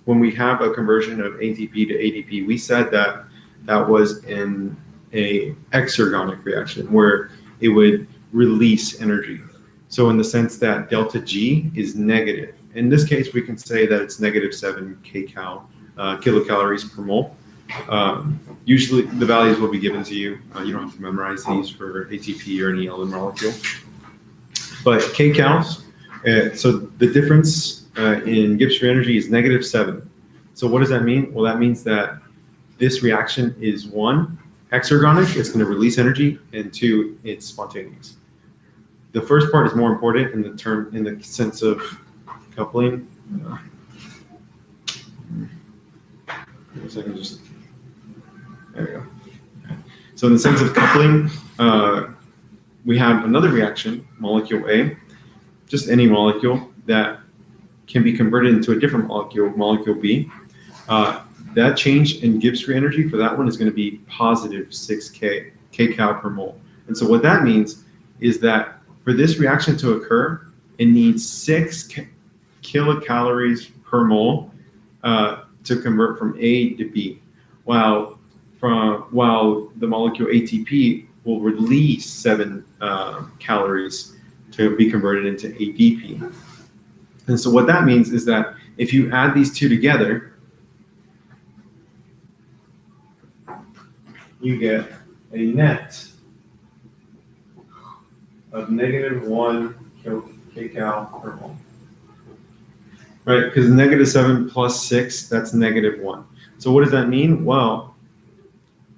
when we have a conversion of ATP to ADP, we said that that was in a exergonic reaction where it would release energy. So in the sense that delta G is negative. In this case, we can say that it's negative 7 kilocalories per mole. Usually the values will be given to you. You don't have to memorize these for ATP or any other molecule. But kcals, so the difference in Gibbs free energy is negative 7. So what does that mean? Well, that means that this reaction is 1, exergonic, it's going to release energy, and 2, it's spontaneous. The first part is more important in the sense of coupling. There we go. Okay. So in the sense of coupling, we have another reaction, molecule A, just any molecule that can be converted into a different molecule, molecule B. That change in Gibbs free energy for that one is going to be positive 6 kcal per mole. And so what that means is that for this reaction to occur, it needs 6 kilocalories per mole to convert from A to B, while the molecule ATP will release 7 calories to be converted into ADP. And so what that means is that if you add these two together, you get a net of negative 1 kcal per mole. Right, because negative 7 plus 6, that's negative 1. So what does that mean? Well,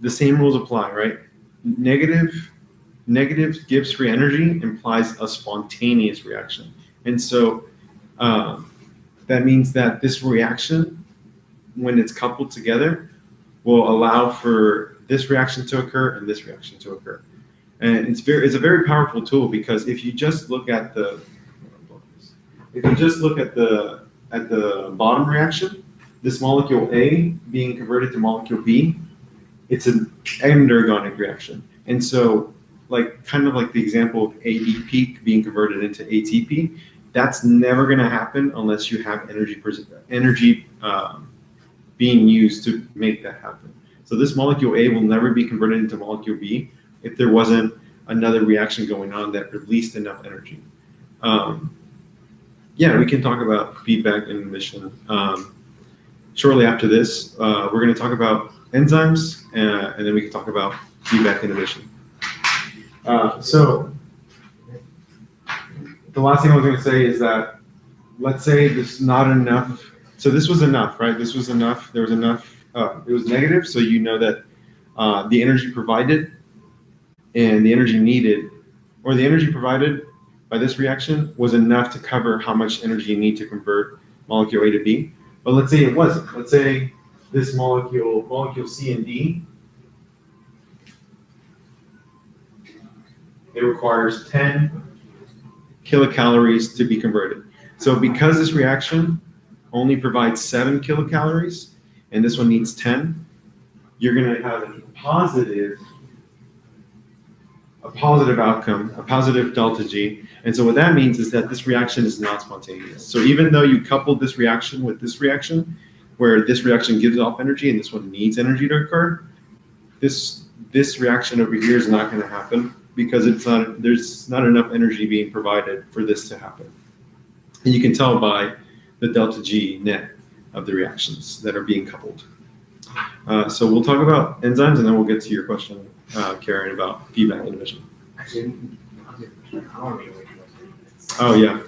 the same rules apply, right? Negative Gibbs free energy implies a spontaneous reaction. And so that means that this reaction, when it's coupled together, will allow for this reaction to occur and this reaction to occur. And it's a very powerful tool, because if you just look at the bottom reaction, this molecule A being converted to molecule B, it's an endergonic reaction. And so kind of like the example of ADP being converted into ATP, that's never going to happen unless you have energy being used to make that happen. So this molecule A will never be converted into molecule B if there wasn't another reaction going on that released enough energy. Yeah, we can talk about feedback inhibition. Shortly after this, we're going to talk about enzymes, and then we can talk about feedback inhibition. So the last thing I was going to say is that, let's say there's not enough. So this was enough, right? This was enough. There was enough. It was negative, so you know that the energy provided and the energy needed, or the energy provided by this reaction was enough to cover how much energy you need to convert molecule A to B. But let's say it wasn't. Let's say this molecule C and D, it requires 10 kilocalories to be converted. So because this reaction only provides 7 kilocalories, and this one needs 10, you're going to have a positive outcome, a positive delta G. And so what that means is that this reaction is not spontaneous. So even though you coupled this reaction with this reaction, where this reaction gives off energy and this one needs energy to occur, this reaction over here is not going to happen, because there's not enough energy being provided for this to happen. And you can tell by the delta G net of the reactions that are being coupled. So we'll talk about enzymes, and then we'll get to your question, Karen, about feedback inhibition. Actually, I want to be away from those. Oh, yeah.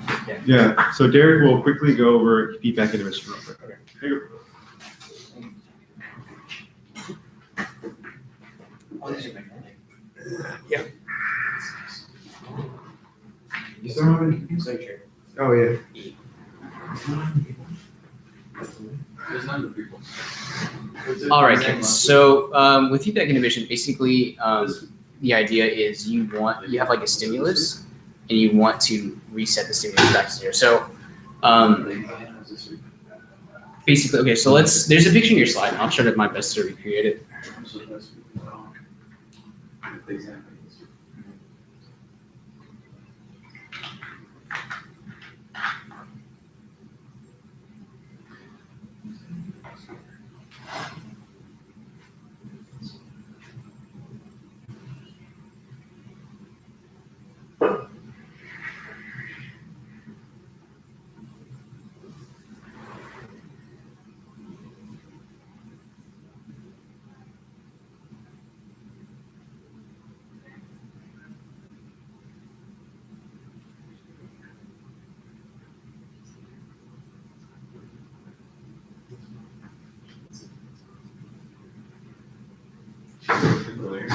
So Derek will quickly go over feedback inhibition real quick. Okay. Here you go. Oh, this is my phone. Yeah. You still have any? So true. Oh, yeah. There's none of the people. All right, kids. So with feedback inhibition, basically, the idea is you have like a stimulus, and you want to reset the stimulus back to zero. So basically, okay, so there's a picture in your slide, and I'll try to my best to recreate it.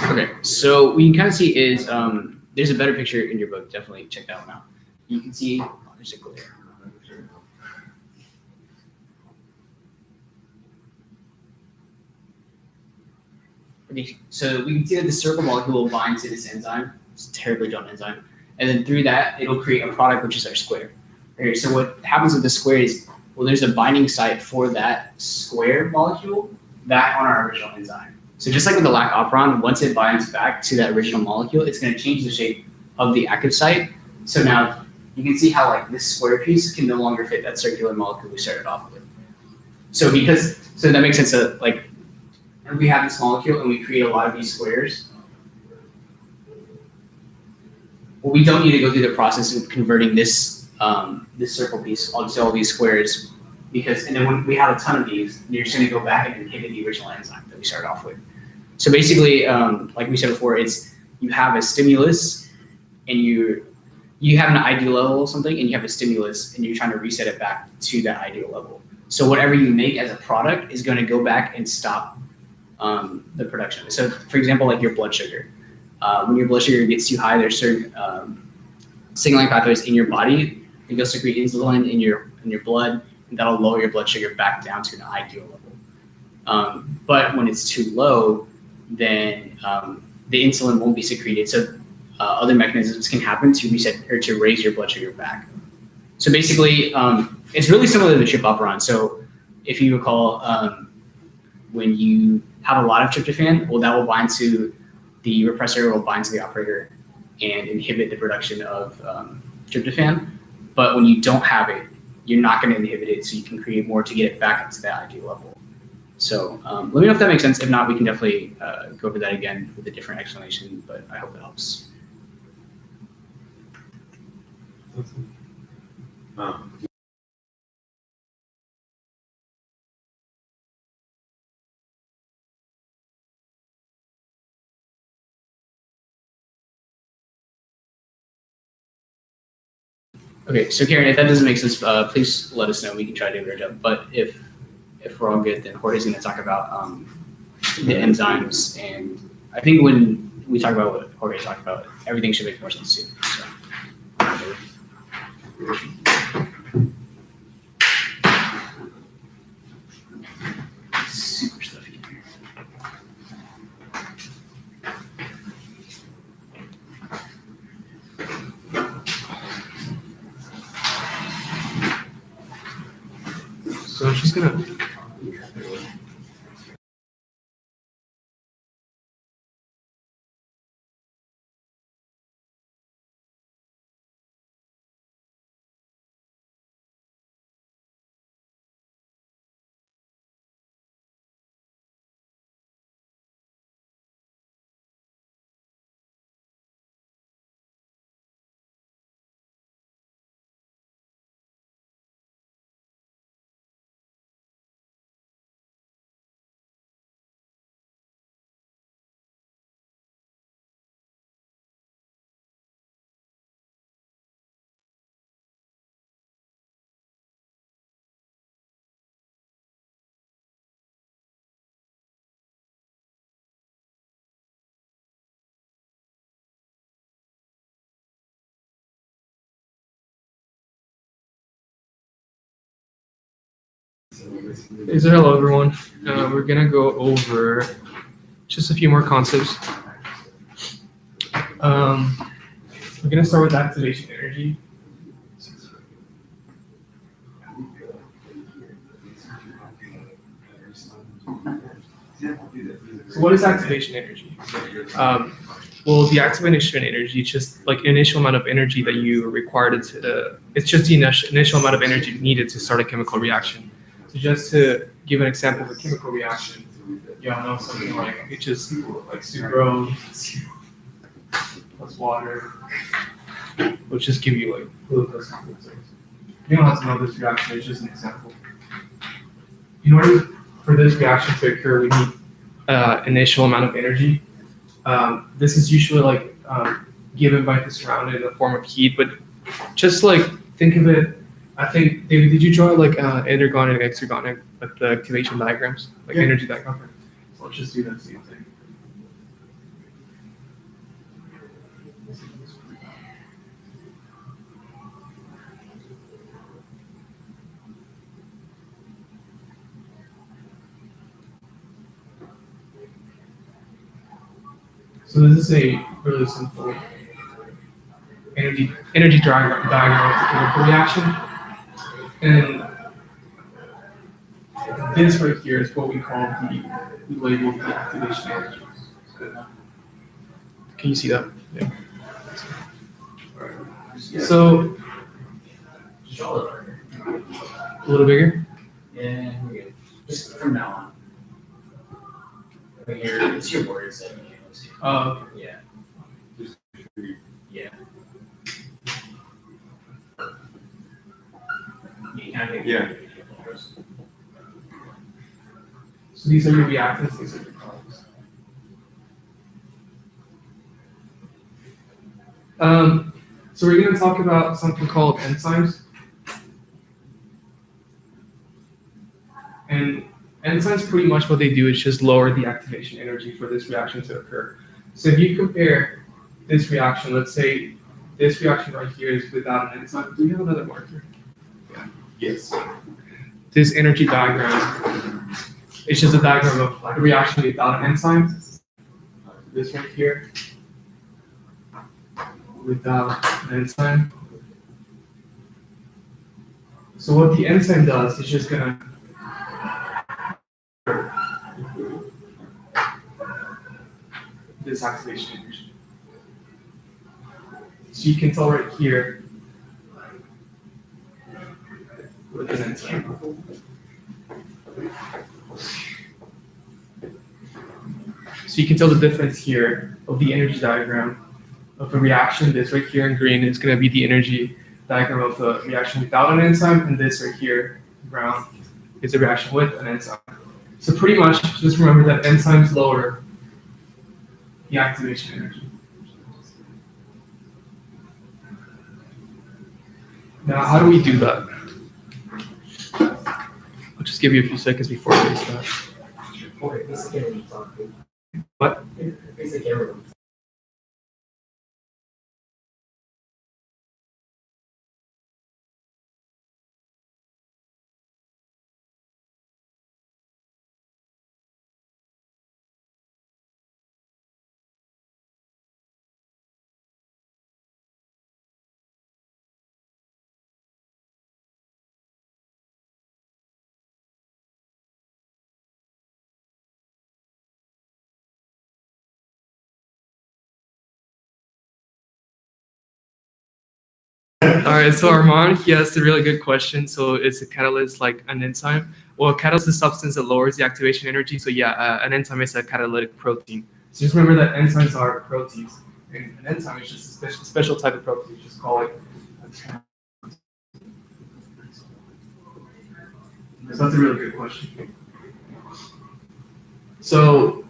Okay, so what you can kind of see is there's a better picture in your book. Definitely check that one out. You can see there's a glare. Okay, so we can see that the circle molecule will bind to this enzyme. It's a terribly drawn enzyme, and then through that it'll create a product which is our square. Okay, so what happens with the square is, well, there's a binding site for that square molecule back on our original enzyme. So just like with the lac operon, once it binds back to that original molecule, it's going to change the shape of the active site. So now you can see how like this square piece can no longer fit that circular molecule we started off with. So that makes sense that like if we have this molecule and we create a lot of these squares, well, we don't need to go through the process of converting this circle piece onto all these squares, and then when we have a ton of these, you're just going to go back and inhibit the original enzyme that we started off with. So basically, like we said before, it's you have a stimulus and you have an ideal level of something, and you have a stimulus and you're trying to reset it back to that ideal level. So whatever you make as a product is going to go back and stop the production. So for example, like your blood sugar. When your blood sugar gets too high, there's certain signaling pathways in your body that go secrete insulin in your blood, and that'll lower your blood sugar back down to an ideal level. But when it's too low, then the insulin won't be secreted. So other mechanisms can happen to reset or to raise your blood sugar back. So basically, it's really similar to the trip operon. So if you recall, when you have a lot of tryptophan, well, that will bind to the repressor, will bind to the operator and inhibit the production of tryptophan. But when you don't have it, you're not going to inhibit it, so you can create more to get it back up to that ideal level. So let me know if that makes sense. If not, we can definitely go over that again with a different explanation, but I hope it helps. Okay, so Karen, if that doesn't make sense, please let us know. We can try to do a better job. But if we're all good, then Jorge's going to talk about the enzymes. And I think when we talk about what Jorge talked about, everything should make more sense too. So. Super stuffy in here. So she's gonna. So hello everyone. We're gonna go over just a few more concepts. We're gonna start with activation energy. So what is activation energy? Well, the activation energy is just like initial amount of energy that you required to. It's just the initial amount of energy needed to start a chemical reaction. So just to give an example of a chemical reaction, you all know something like it's just like sucrose plus water, will just give you like glucose and fructose. You don't have to know this reaction; it's just an example. In order for this reaction to occur, we need initial amount of energy. This is usually like given by the surrounding in the form of heat, but just like think of it. I think David, did you draw like endergon and exergon like the activation diagrams, like energy diagram? So let's just do that same thing. So this is a really simple energy diagram of the chemical reaction, and this right here is what we label the activation energy. Can you see that? Yeah. So a little bigger. Yeah, we're good. Just from now on. Right here, it's your words that you can't see. Oh, Yeah. Yeah. You kind of Yeah. so these are your reactants. These are your products. So we're going to talk about something called enzymes. And enzymes, pretty much what they do is just lower the activation energy for this reaction to occur. So if you compare this reaction, let's say this reaction right here is without an enzyme. Do you have another marker? Yeah. Yes. This energy diagram, it's just a diagram of like a reaction without an enzyme. This right here, without an enzyme. So what the enzyme does is just gonna this activation energy. So you can tell right here with an enzyme. So you can tell the difference here of the energy diagram of a reaction. This right here in green is going to be the energy diagram of a reaction without an enzyme, and this right here, brown, is a reaction with an enzyme. So pretty much, just remember that enzymes lower the activation energy. Now, how do we do that? I'll just give you a few seconds before we start. What? All right, so Armand, he asked a really good question. So is a catalyst like an enzyme? Well, a catalyst is a substance that lowers the activation energy. So yeah, an enzyme is a catalytic protein. So just remember that enzymes are proteins. And an enzyme is just a special type of protein. Just call it a catalyst. So that's a really good question. So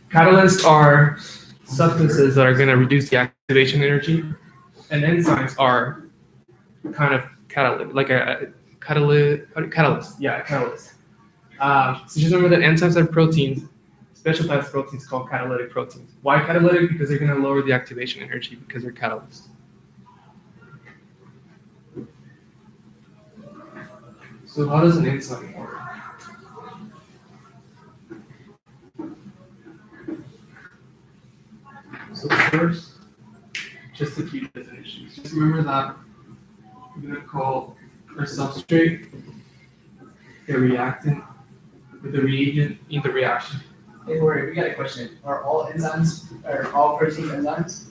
catalysts are substances that are going to reduce the activation energy, and enzymes are kind of catalyst, like a catalyst. Yeah, a catalyst. So just remember that enzymes are proteins, special types of proteins called catalytic proteins. Why catalytic? Because they're going to lower the activation energy because they're catalysts. So how does an enzyme work? So first, remember that we're gonna call our substrate the reactant with the reagent in the reaction. Hey, Corey, we got a question. Are all protein enzymes?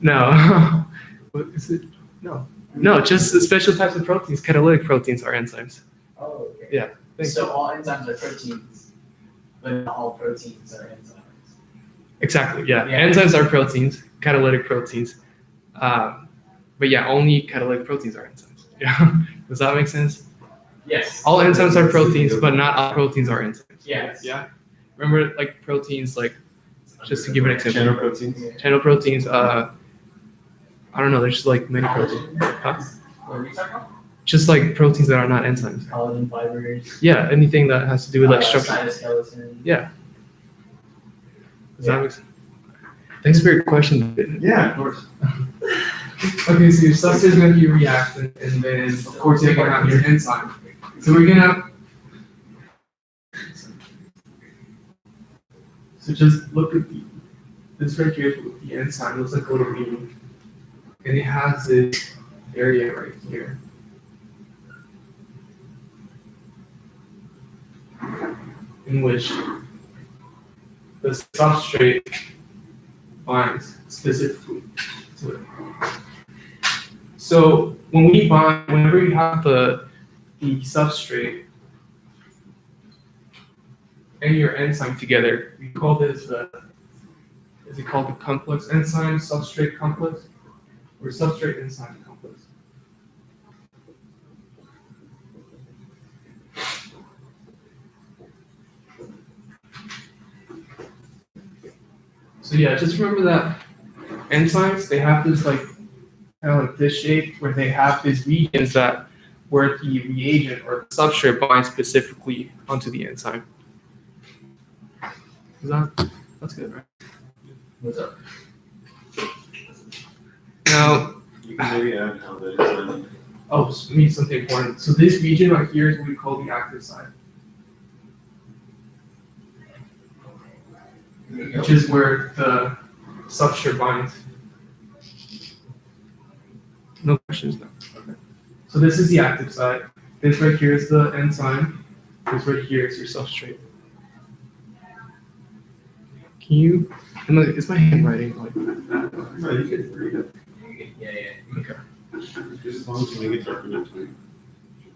No. What is it? No, just the special types of proteins. Catalytic proteins are enzymes. Oh, okay. Yeah. So all enzymes are proteins, but not all proteins are enzymes. Exactly. Yeah. Yeah. Enzymes are proteins, catalytic proteins. But yeah, only catalytic proteins are enzymes. Yeah. Does that make sense? Yes. All enzymes are proteins, but not all proteins are enzymes. Yes. Yeah. Remember, like proteins, like just to give an example. Channel proteins. Channel proteins. I don't know. There's just like many proteins. What are we talking about? Just like proteins that are not enzymes. Collagen fibers. Yeah. Anything that has to do with like structure. Cytoskeleton. Yeah. Does that make sense? Thanks for your question. Yeah, of course. Okay, so your substrate is going to be a reactant, and then of course you're going to have your enzyme. So we're gonna. So just look at this right here. The enzyme looks like a little bean, and it has this area right here. In which the substrate binds specifically to it. So when we bind, whenever you have the substrate and your enzyme together, we call this is it called the complex enzyme substrate complex or substrate enzyme complex? So yeah, just remember that enzymes, they have this like kind of like this shape where they have these regions that where the reagent or substrate binds specifically onto the enzyme. That's good, right? What's up? Now, You can maybe add how that is. we need something important. So this region right here is what we call the active site, which is where the substrate binds. No questions now. Okay. So this is the active site. This right here is the enzyme. This right here is your substrate. Can you? Is my handwriting like that? No, you can read it. Yeah. Okay. Just as long as you make it dark enough to.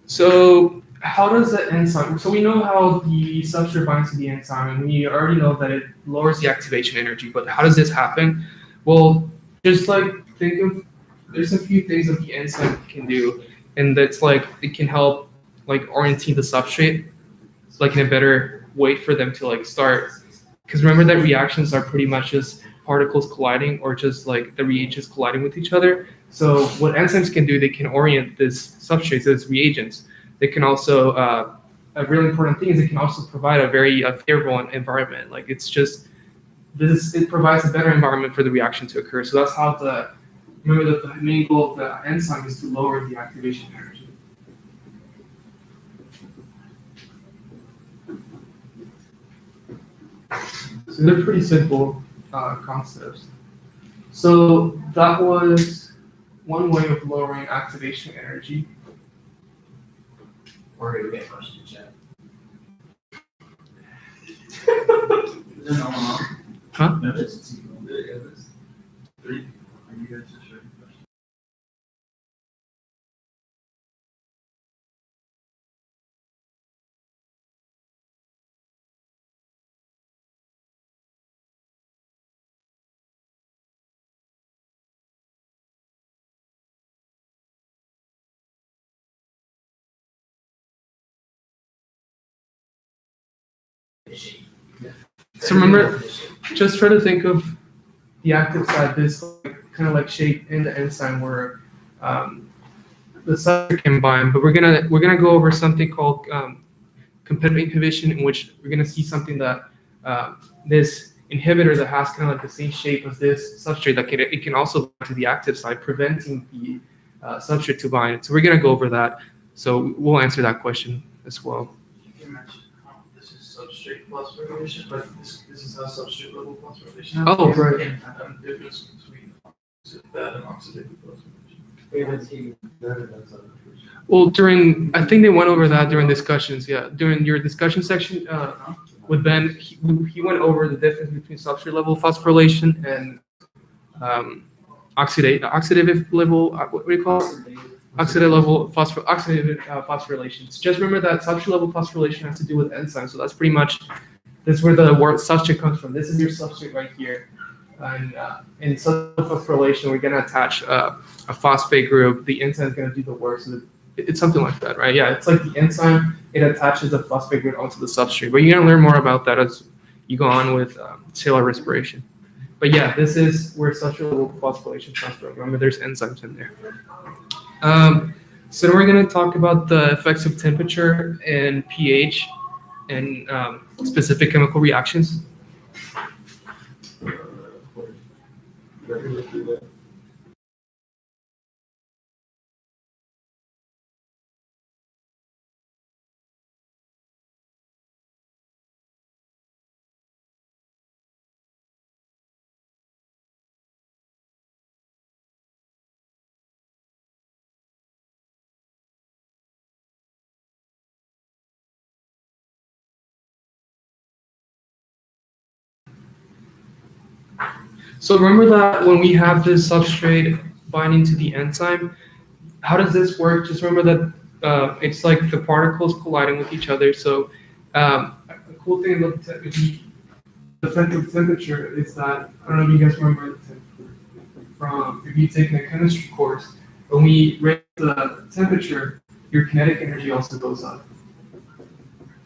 So how does the enzyme? So we know how the substrate binds to the enzyme, and we already know that it lowers the activation energy. But how does this happen? Well, just like think of. There's a few things that the enzyme can do, and that's like it can help like orientate the substrate like in a better way for them to like start. Because remember that reactions are pretty much just particles colliding or just like the reagents colliding with each other. So what enzymes can do, they can orient this substrate as reagents. They can also a really important thing is it can also provide a very favorable environment. Like it's just it provides a better environment for the reaction to occur. So that's how remember that the main goal of the enzyme is to lower the activation energy. So they're pretty simple concepts. So that was one way of lowering activation energy. Or we get a question in chat. Is there no one on? Huh? No, it's three. Are you guys just showing questions? So remember, just try to think of the active side, this kind of like shape in the enzyme where the substrate can bind. But we're gonna go over something called competitive inhibition, in which we're gonna see something that this inhibitor that has kind of like the same shape as this substrate that it can also bind to the active side, preventing the substrate to bind. So we're gonna go over that. So we'll answer that question as well. You mentioned this is substrate phosphorylation, but this is how substrate level phosphorylation. Oh, right. And the difference between that and oxidative phosphorylation. Well, I think they went over that during discussions. Yeah, during your discussion section with Ben, he went over the difference between substrate level phosphorylation and oxidative level. What do you call it? Oxidative level oxidative phosphorylations. Just remember that substrate level phosphorylation has to do with enzymes. So that's pretty much this is where the word substrate comes from. This is your substrate right here. And in substrate phosphorylation, we're going to attach a phosphate group. The enzyme is going to do the work. So it's something like that, right? Yeah, it's like the enzyme, it attaches a phosphate group onto the substrate. But you're going to learn more about that as you go on with cellular respiration. But yeah, this is where substrate level phosphorylation comes from. Remember, there's enzymes in there. So we're going to talk about the effects of temperature and pH and specific chemical reactions. So remember that when we have this substrate binding to the enzyme, how does this work? Just remember that it's like the particles colliding with each other. So a cool thing about the effect of temperature is that, I don't know if you guys remember from if you've taken a chemistry course, when we raise the temperature, your kinetic energy also goes up.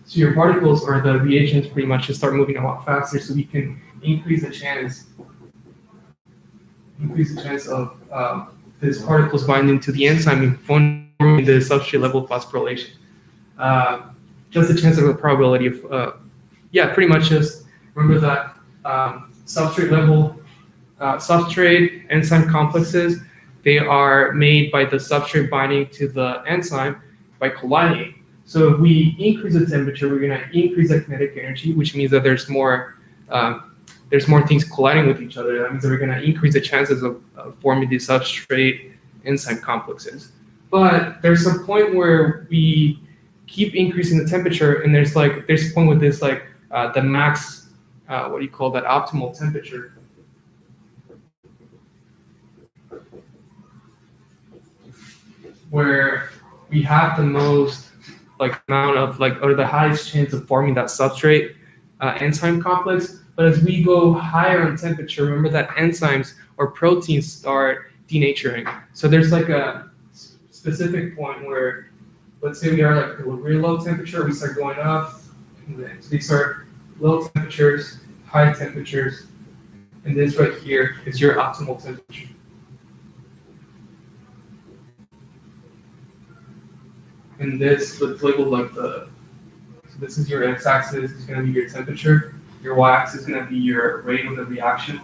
So your particles or the reagents pretty much just start moving a lot faster, so we can increase the chance of these particles binding to the enzyme and forming the substrate level phosphorylation. Just the chance of a probability of, pretty much just remember that substrate level, substrate enzyme complexes, they are made by the substrate binding to the enzyme by colliding. So if we increase the temperature, we're going to increase the kinetic energy, which means that there's more things colliding with each other. That means that we're going to increase the chances of forming these substrate enzyme complexes. But there's a point where we keep increasing the temperature, and there's a point with this the max, what do you call that, optimal temperature. Where we have the most amount of or the highest chance of forming that substrate enzyme complex. But as we go higher in temperature, remember that enzymes or proteins start denaturing. So there's a specific point where, let's say we are at a really low temperature, we start going up, and then so these are low temperatures, high temperatures, and this right here is your optimal temperature. And this looks labeled so this is your x-axis, is going to be your temperature. Your y-axis is going to be your rate of the reaction.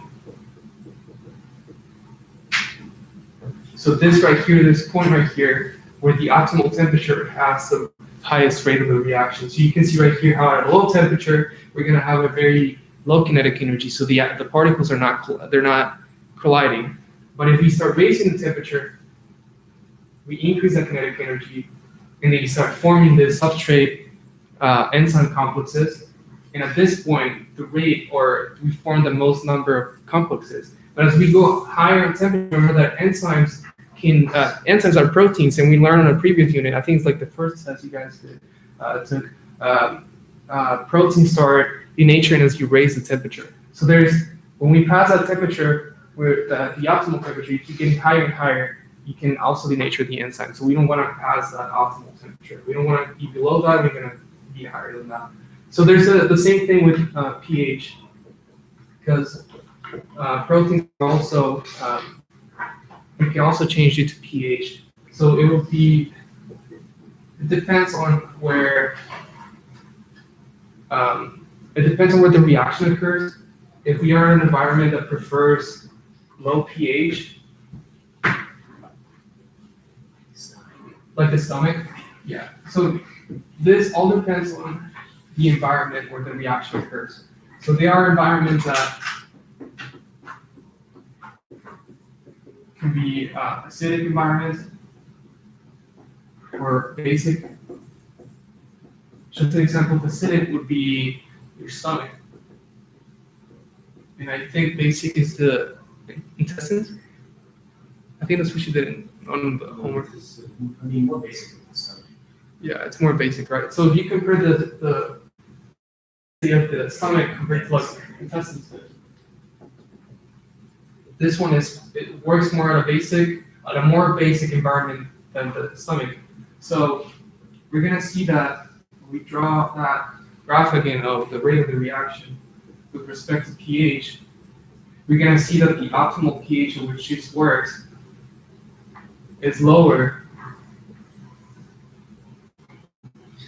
So this right here, this point right here, where the optimal temperature has the highest rate of the reaction. So you can see right here how at a low temperature, we're going to have a very low kinetic energy. So the particles are not colliding. But if we start raising the temperature, we increase the kinetic energy, and then you start forming the substrate enzyme complexes. And at this point, the rate, or we form the most number of complexes. But as we go higher in temperature, remember that enzymes are proteins, and we learned on a previous unit, I think it's the first test you guys did, proteins start denaturing as you raise the temperature. So when we pass that temperature, where the optimal temperature, you keep getting higher and higher, you can also denature the enzyme. So we don't want to pass that optimal temperature. We don't want to be below that, we're going to be higher than that. So there's the same thing with pH, because proteins also, we can also change it to pH. So it depends on where, the reaction occurs. If we are in an environment that prefers low pH, like the stomach, yeah. So this all depends on the environment where the reaction occurs. So there are environments that can be acidic environment or basic. Just an example of acidic would be your stomach. And I think basic is the intestines. I think that's what you did on the homework. I mean, more basic than stuff. Yeah, it's more basic, right? So if you compare the of the stomach compared to like intestines, this one it works more at a more basic environment than the stomach. So we're gonna see that when we draw that graph again of the rate of the reaction with respect to pH, we're gonna see that the optimal pH at which this works is lower.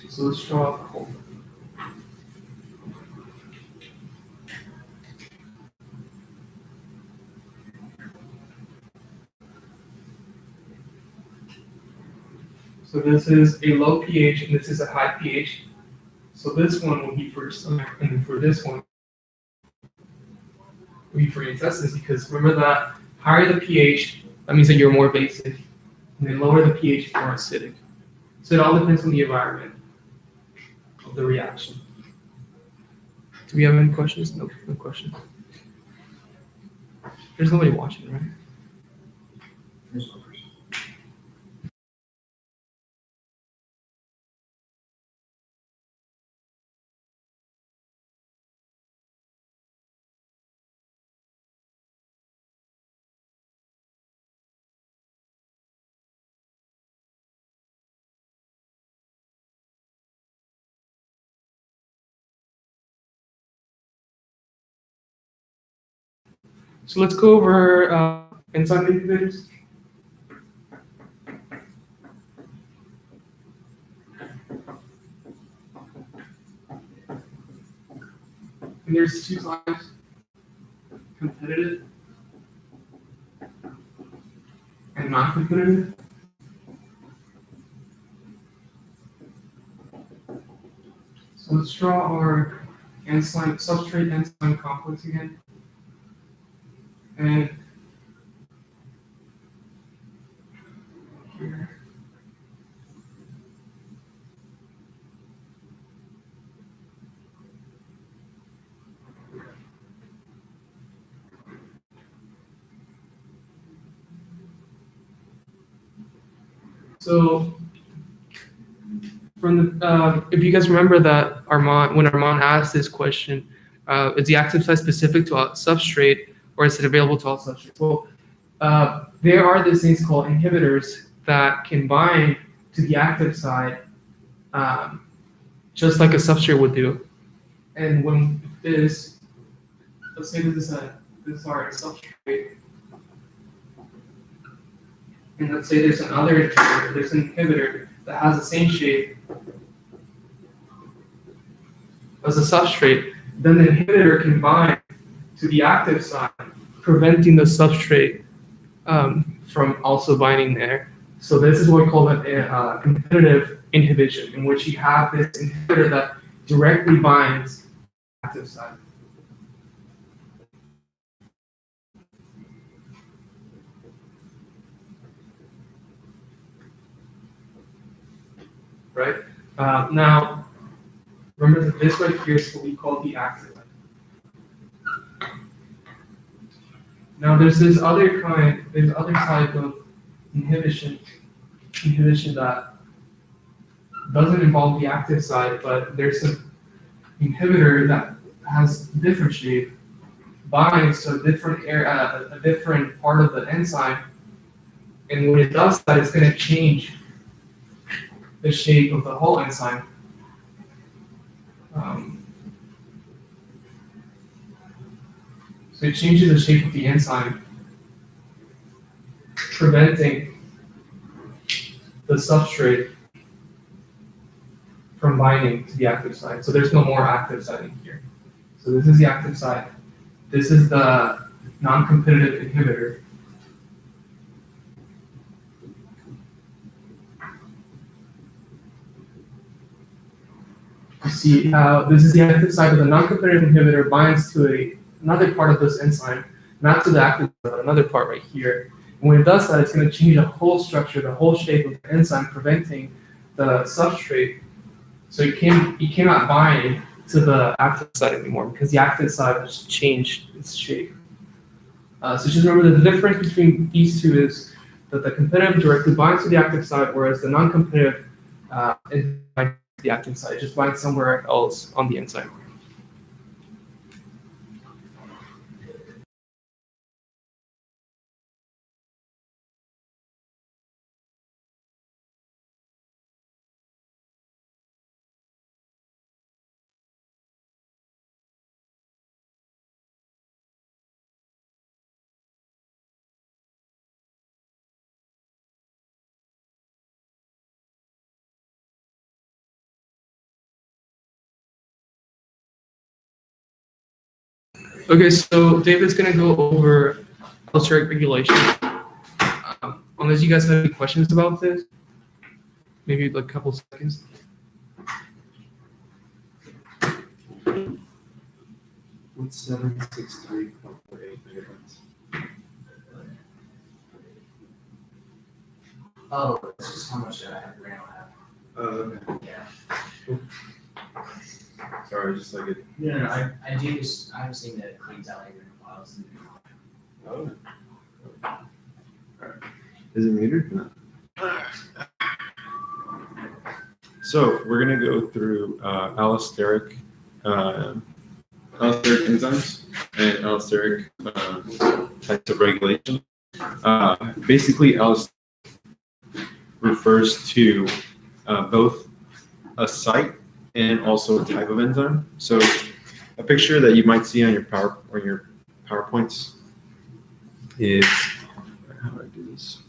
So let's draw a hole. So this is a low pH and this is a high pH. So this one will be for your stomach, and then for this one will be for your intestines, because remember that higher the pH, that means that you're more basic, and then lower the pH, more acidic. So it all depends on the environment of the reaction. Do we have any questions? No questions. There's nobody watching, right? There's no person. So let's go over enzyme inhibitors. And there's two types: competitive and non-competitive. So let's draw our enzyme substrate enzyme complex again. And here. So from the, if you guys remember that when Armand asked this question, is the active site specific to a substrate or is it available to all substrates? Well, there are these things called inhibitors that can bind to the active site just like a substrate would do. And when let's say this is our substrate, and let's say there's an inhibitor that has the same shape as a substrate, then the inhibitor can bind to the active site, preventing the substrate from also binding there. So this is what we call a competitive inhibition, in which you have this inhibitor that directly binds the active site. Right? Now, remember that this right here is what we call the active site. Now there's other type of inhibition that doesn't involve the active site, but there's an inhibitor that has different shape, binds to a different area, a different part of the enzyme, and when it does that, it's going to change the shape of the whole enzyme. So it changes the shape of the enzyme, preventing the substrate from binding to the active site. So there's no more active site in here. So this is the active site. This is the non-competitive inhibitor. You see how this is the active site, but the non-competitive inhibitor binds to another part of this enzyme, not to the active site, but another part right here. When it does that, it's going to change the whole structure, the whole shape of the enzyme, preventing the substrate. So you cannot bind to the active site anymore because the active site has changed its shape. So just remember that the difference between these two is that the competitive directly binds to the active site, whereas the non-competitive binds to the active site. It just binds somewhere else on the enzyme. Okay, so David's going to go over allosteric regulation. Unless you guys have any questions about this, maybe like a couple seconds. What's 763.48 megabytes? Oh, it's just how much I have RAM I have. Okay. Yeah. Sorry, just like it. No, I do just, I haven't seen that cleans out your files. Oh. Is it metered? No. So we're gonna go through allosteric enzymes and allosteric types of regulation. Basically, allosteric refers to both a site and also a type of enzyme. So a picture that you might see on your PowerPoints is, how do I do this?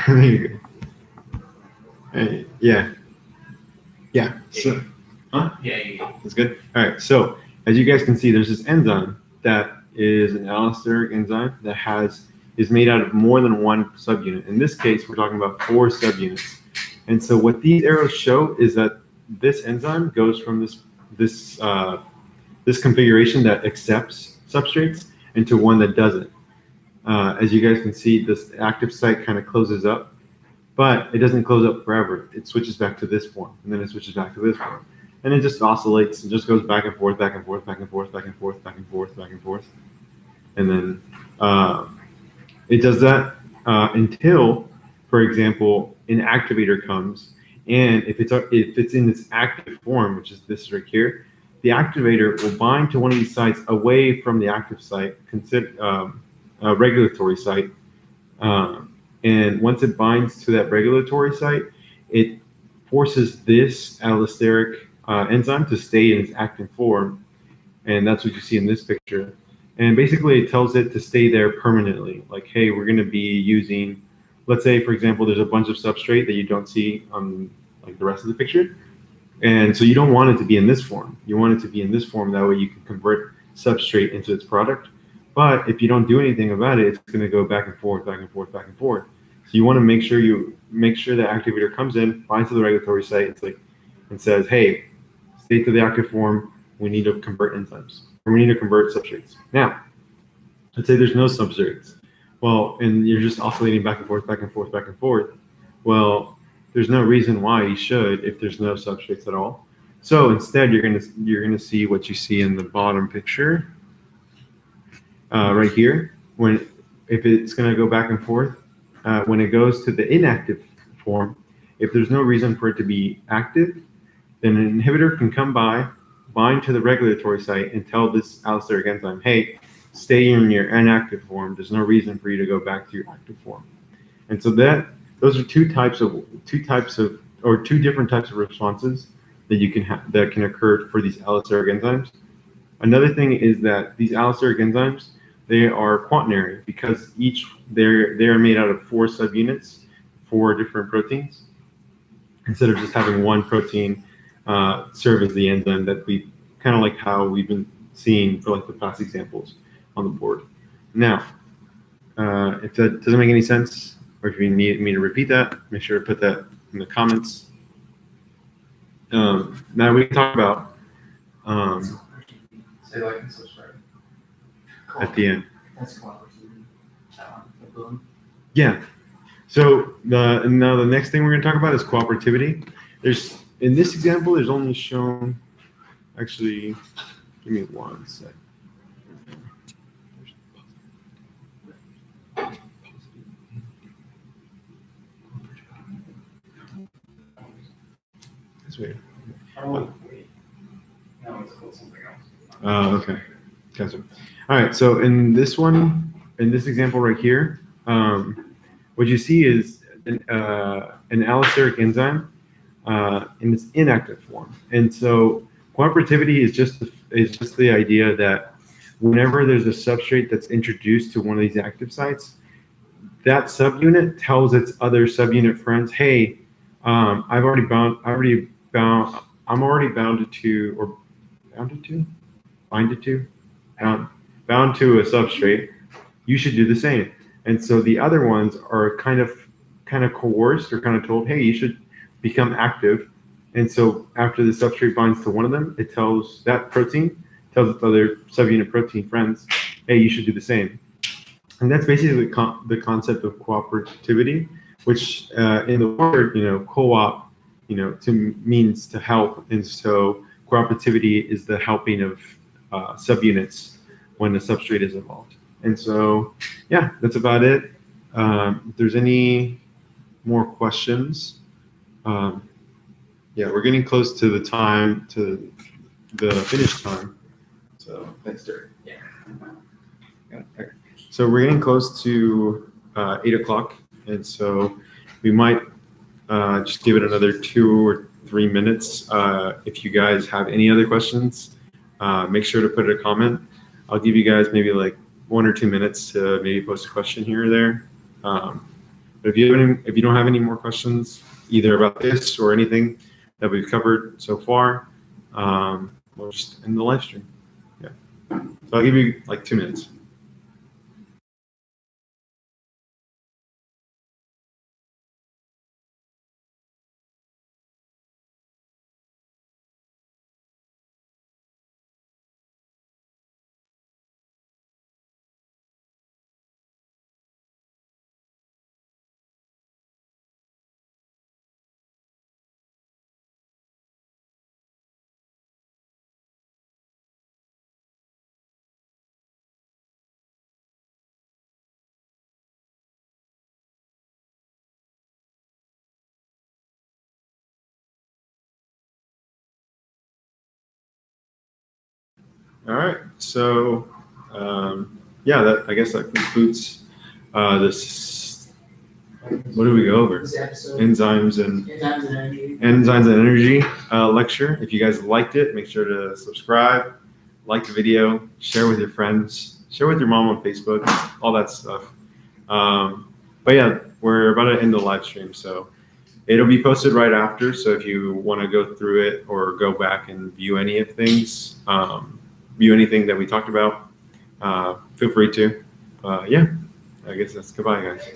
There you go. Hey, yeah. So, Yeah. that's good. All right. So as you guys can see, there's this enzyme that is an allosteric enzyme that is made out of more than one subunit. In this case, we're talking about 4 subunits. And so what these arrows show is that this enzyme goes from this configuration that accepts substrates into one that doesn't. As you guys can see, this active site kind of closes up, but it doesn't close up forever. It switches back to this form, and then it switches back to this form. And it just oscillates and just goes back and forth, back and forth, back and forth, back and forth, back and forth, back and forth. And then it does that until, for example, an activator comes, and if it's in its active form, which is this right here, the activator will bind to one of these sites away from the active site, a regulatory site. And once it binds to that regulatory site, it forces this allosteric enzyme to stay in its active form. And that's what you see in this picture. And basically it tells it to stay there permanently. Like, hey, we're going to be using, let's say, for example, there's a bunch of substrate that you don't see on like the rest of the picture. And so you don't want it to be in this form. You want it to be in this form. That way you can convert substrate into its product. But if you don't do anything about it, it's going to go back and forth, back and forth, back and forth. So you want to make sure the activator comes in, binds to the regulatory site, and says, hey, stay to the active form. We need to convert enzymes, or we need to convert substrates. Now, let's say there's no substrates. Well, and you're just oscillating back and forth, back and forth, back and forth. Well, there's no reason why you should if there's no substrates at all. So instead, you're gonna see what you see in the bottom picture, right here. If it's gonna go back and forth, when it goes to the inactive form, if there's no reason for it to be active, then an inhibitor can come by, bind to the regulatory site, and tell this allosteric enzyme, hey, stay in your inactive form. There's no reason for you to go back to your active form. And so those are two different types of responses that you can have that can occur for these allosteric enzymes. Another thing is that these allosteric enzymes, they are quaternary because they're made out of 4 subunits, 4 different proteins, instead of just having one protein serve as the enzyme that we kind of like how we've been seeing for like the past examples on the board. Now, if that doesn't make any sense, or if you need me to repeat that, make sure to put that in the comments. Now we can talk about Say like and subscribe. at the end. That's cooperativity. Boom. Yeah. So now the next thing we're going to talk about is cooperativity. There's in this example, there's only shown. Actually, give me one sec. That's weird. Oh, wait. No, it's called something else. Oh, okay. Gotcha. All right. So in this one, in this example right here, what you see is an allosteric enzyme in its inactive form. And so cooperativity is just the idea that whenever there's a substrate that's introduced to one of these active sites, that subunit tells its other subunit friends, "Hey, I'm already bounded to, bound to a substrate. You should do the same." And so the other ones are kind of coerced or kind of told, "Hey, you should become active." And so after the substrate binds to one of them, it tells that protein, tells its other subunit protein friends, "Hey, you should do the same." And that's basically the concept of cooperativity, which in the word, co-op, means to help. And so cooperativity is the helping of subunits when the substrate is involved. And so, yeah, that's about it. If there's any more questions, yeah, we're getting close to the time, to the finish time. So thanks, Derek. Yeah. Okay. So we're getting close to 8 o'clock, and so we might just give it another 2 or 3 minutes. If you guys have any other questions, make sure to put a comment. I'll give you guys maybe like 1 or 2 minutes to maybe post a question here or there. But if you don't have any more questions, either about this or anything that we've covered so far, we'll just end the live stream. Yeah. So I'll give you like 2 minutes. All right. So, yeah, I guess that concludes this. What do we go over? This episode. Enzymes and energy lecture. If you guys liked it, make sure to subscribe, like the video, share with your friends, share with your mom on Facebook, all that stuff. But yeah, we're about to end the live stream, so it'll be posted right after. So if you want to go through it or go back and view any of things, view anything that we talked about, feel free to. Yeah, I guess that's goodbye, guys.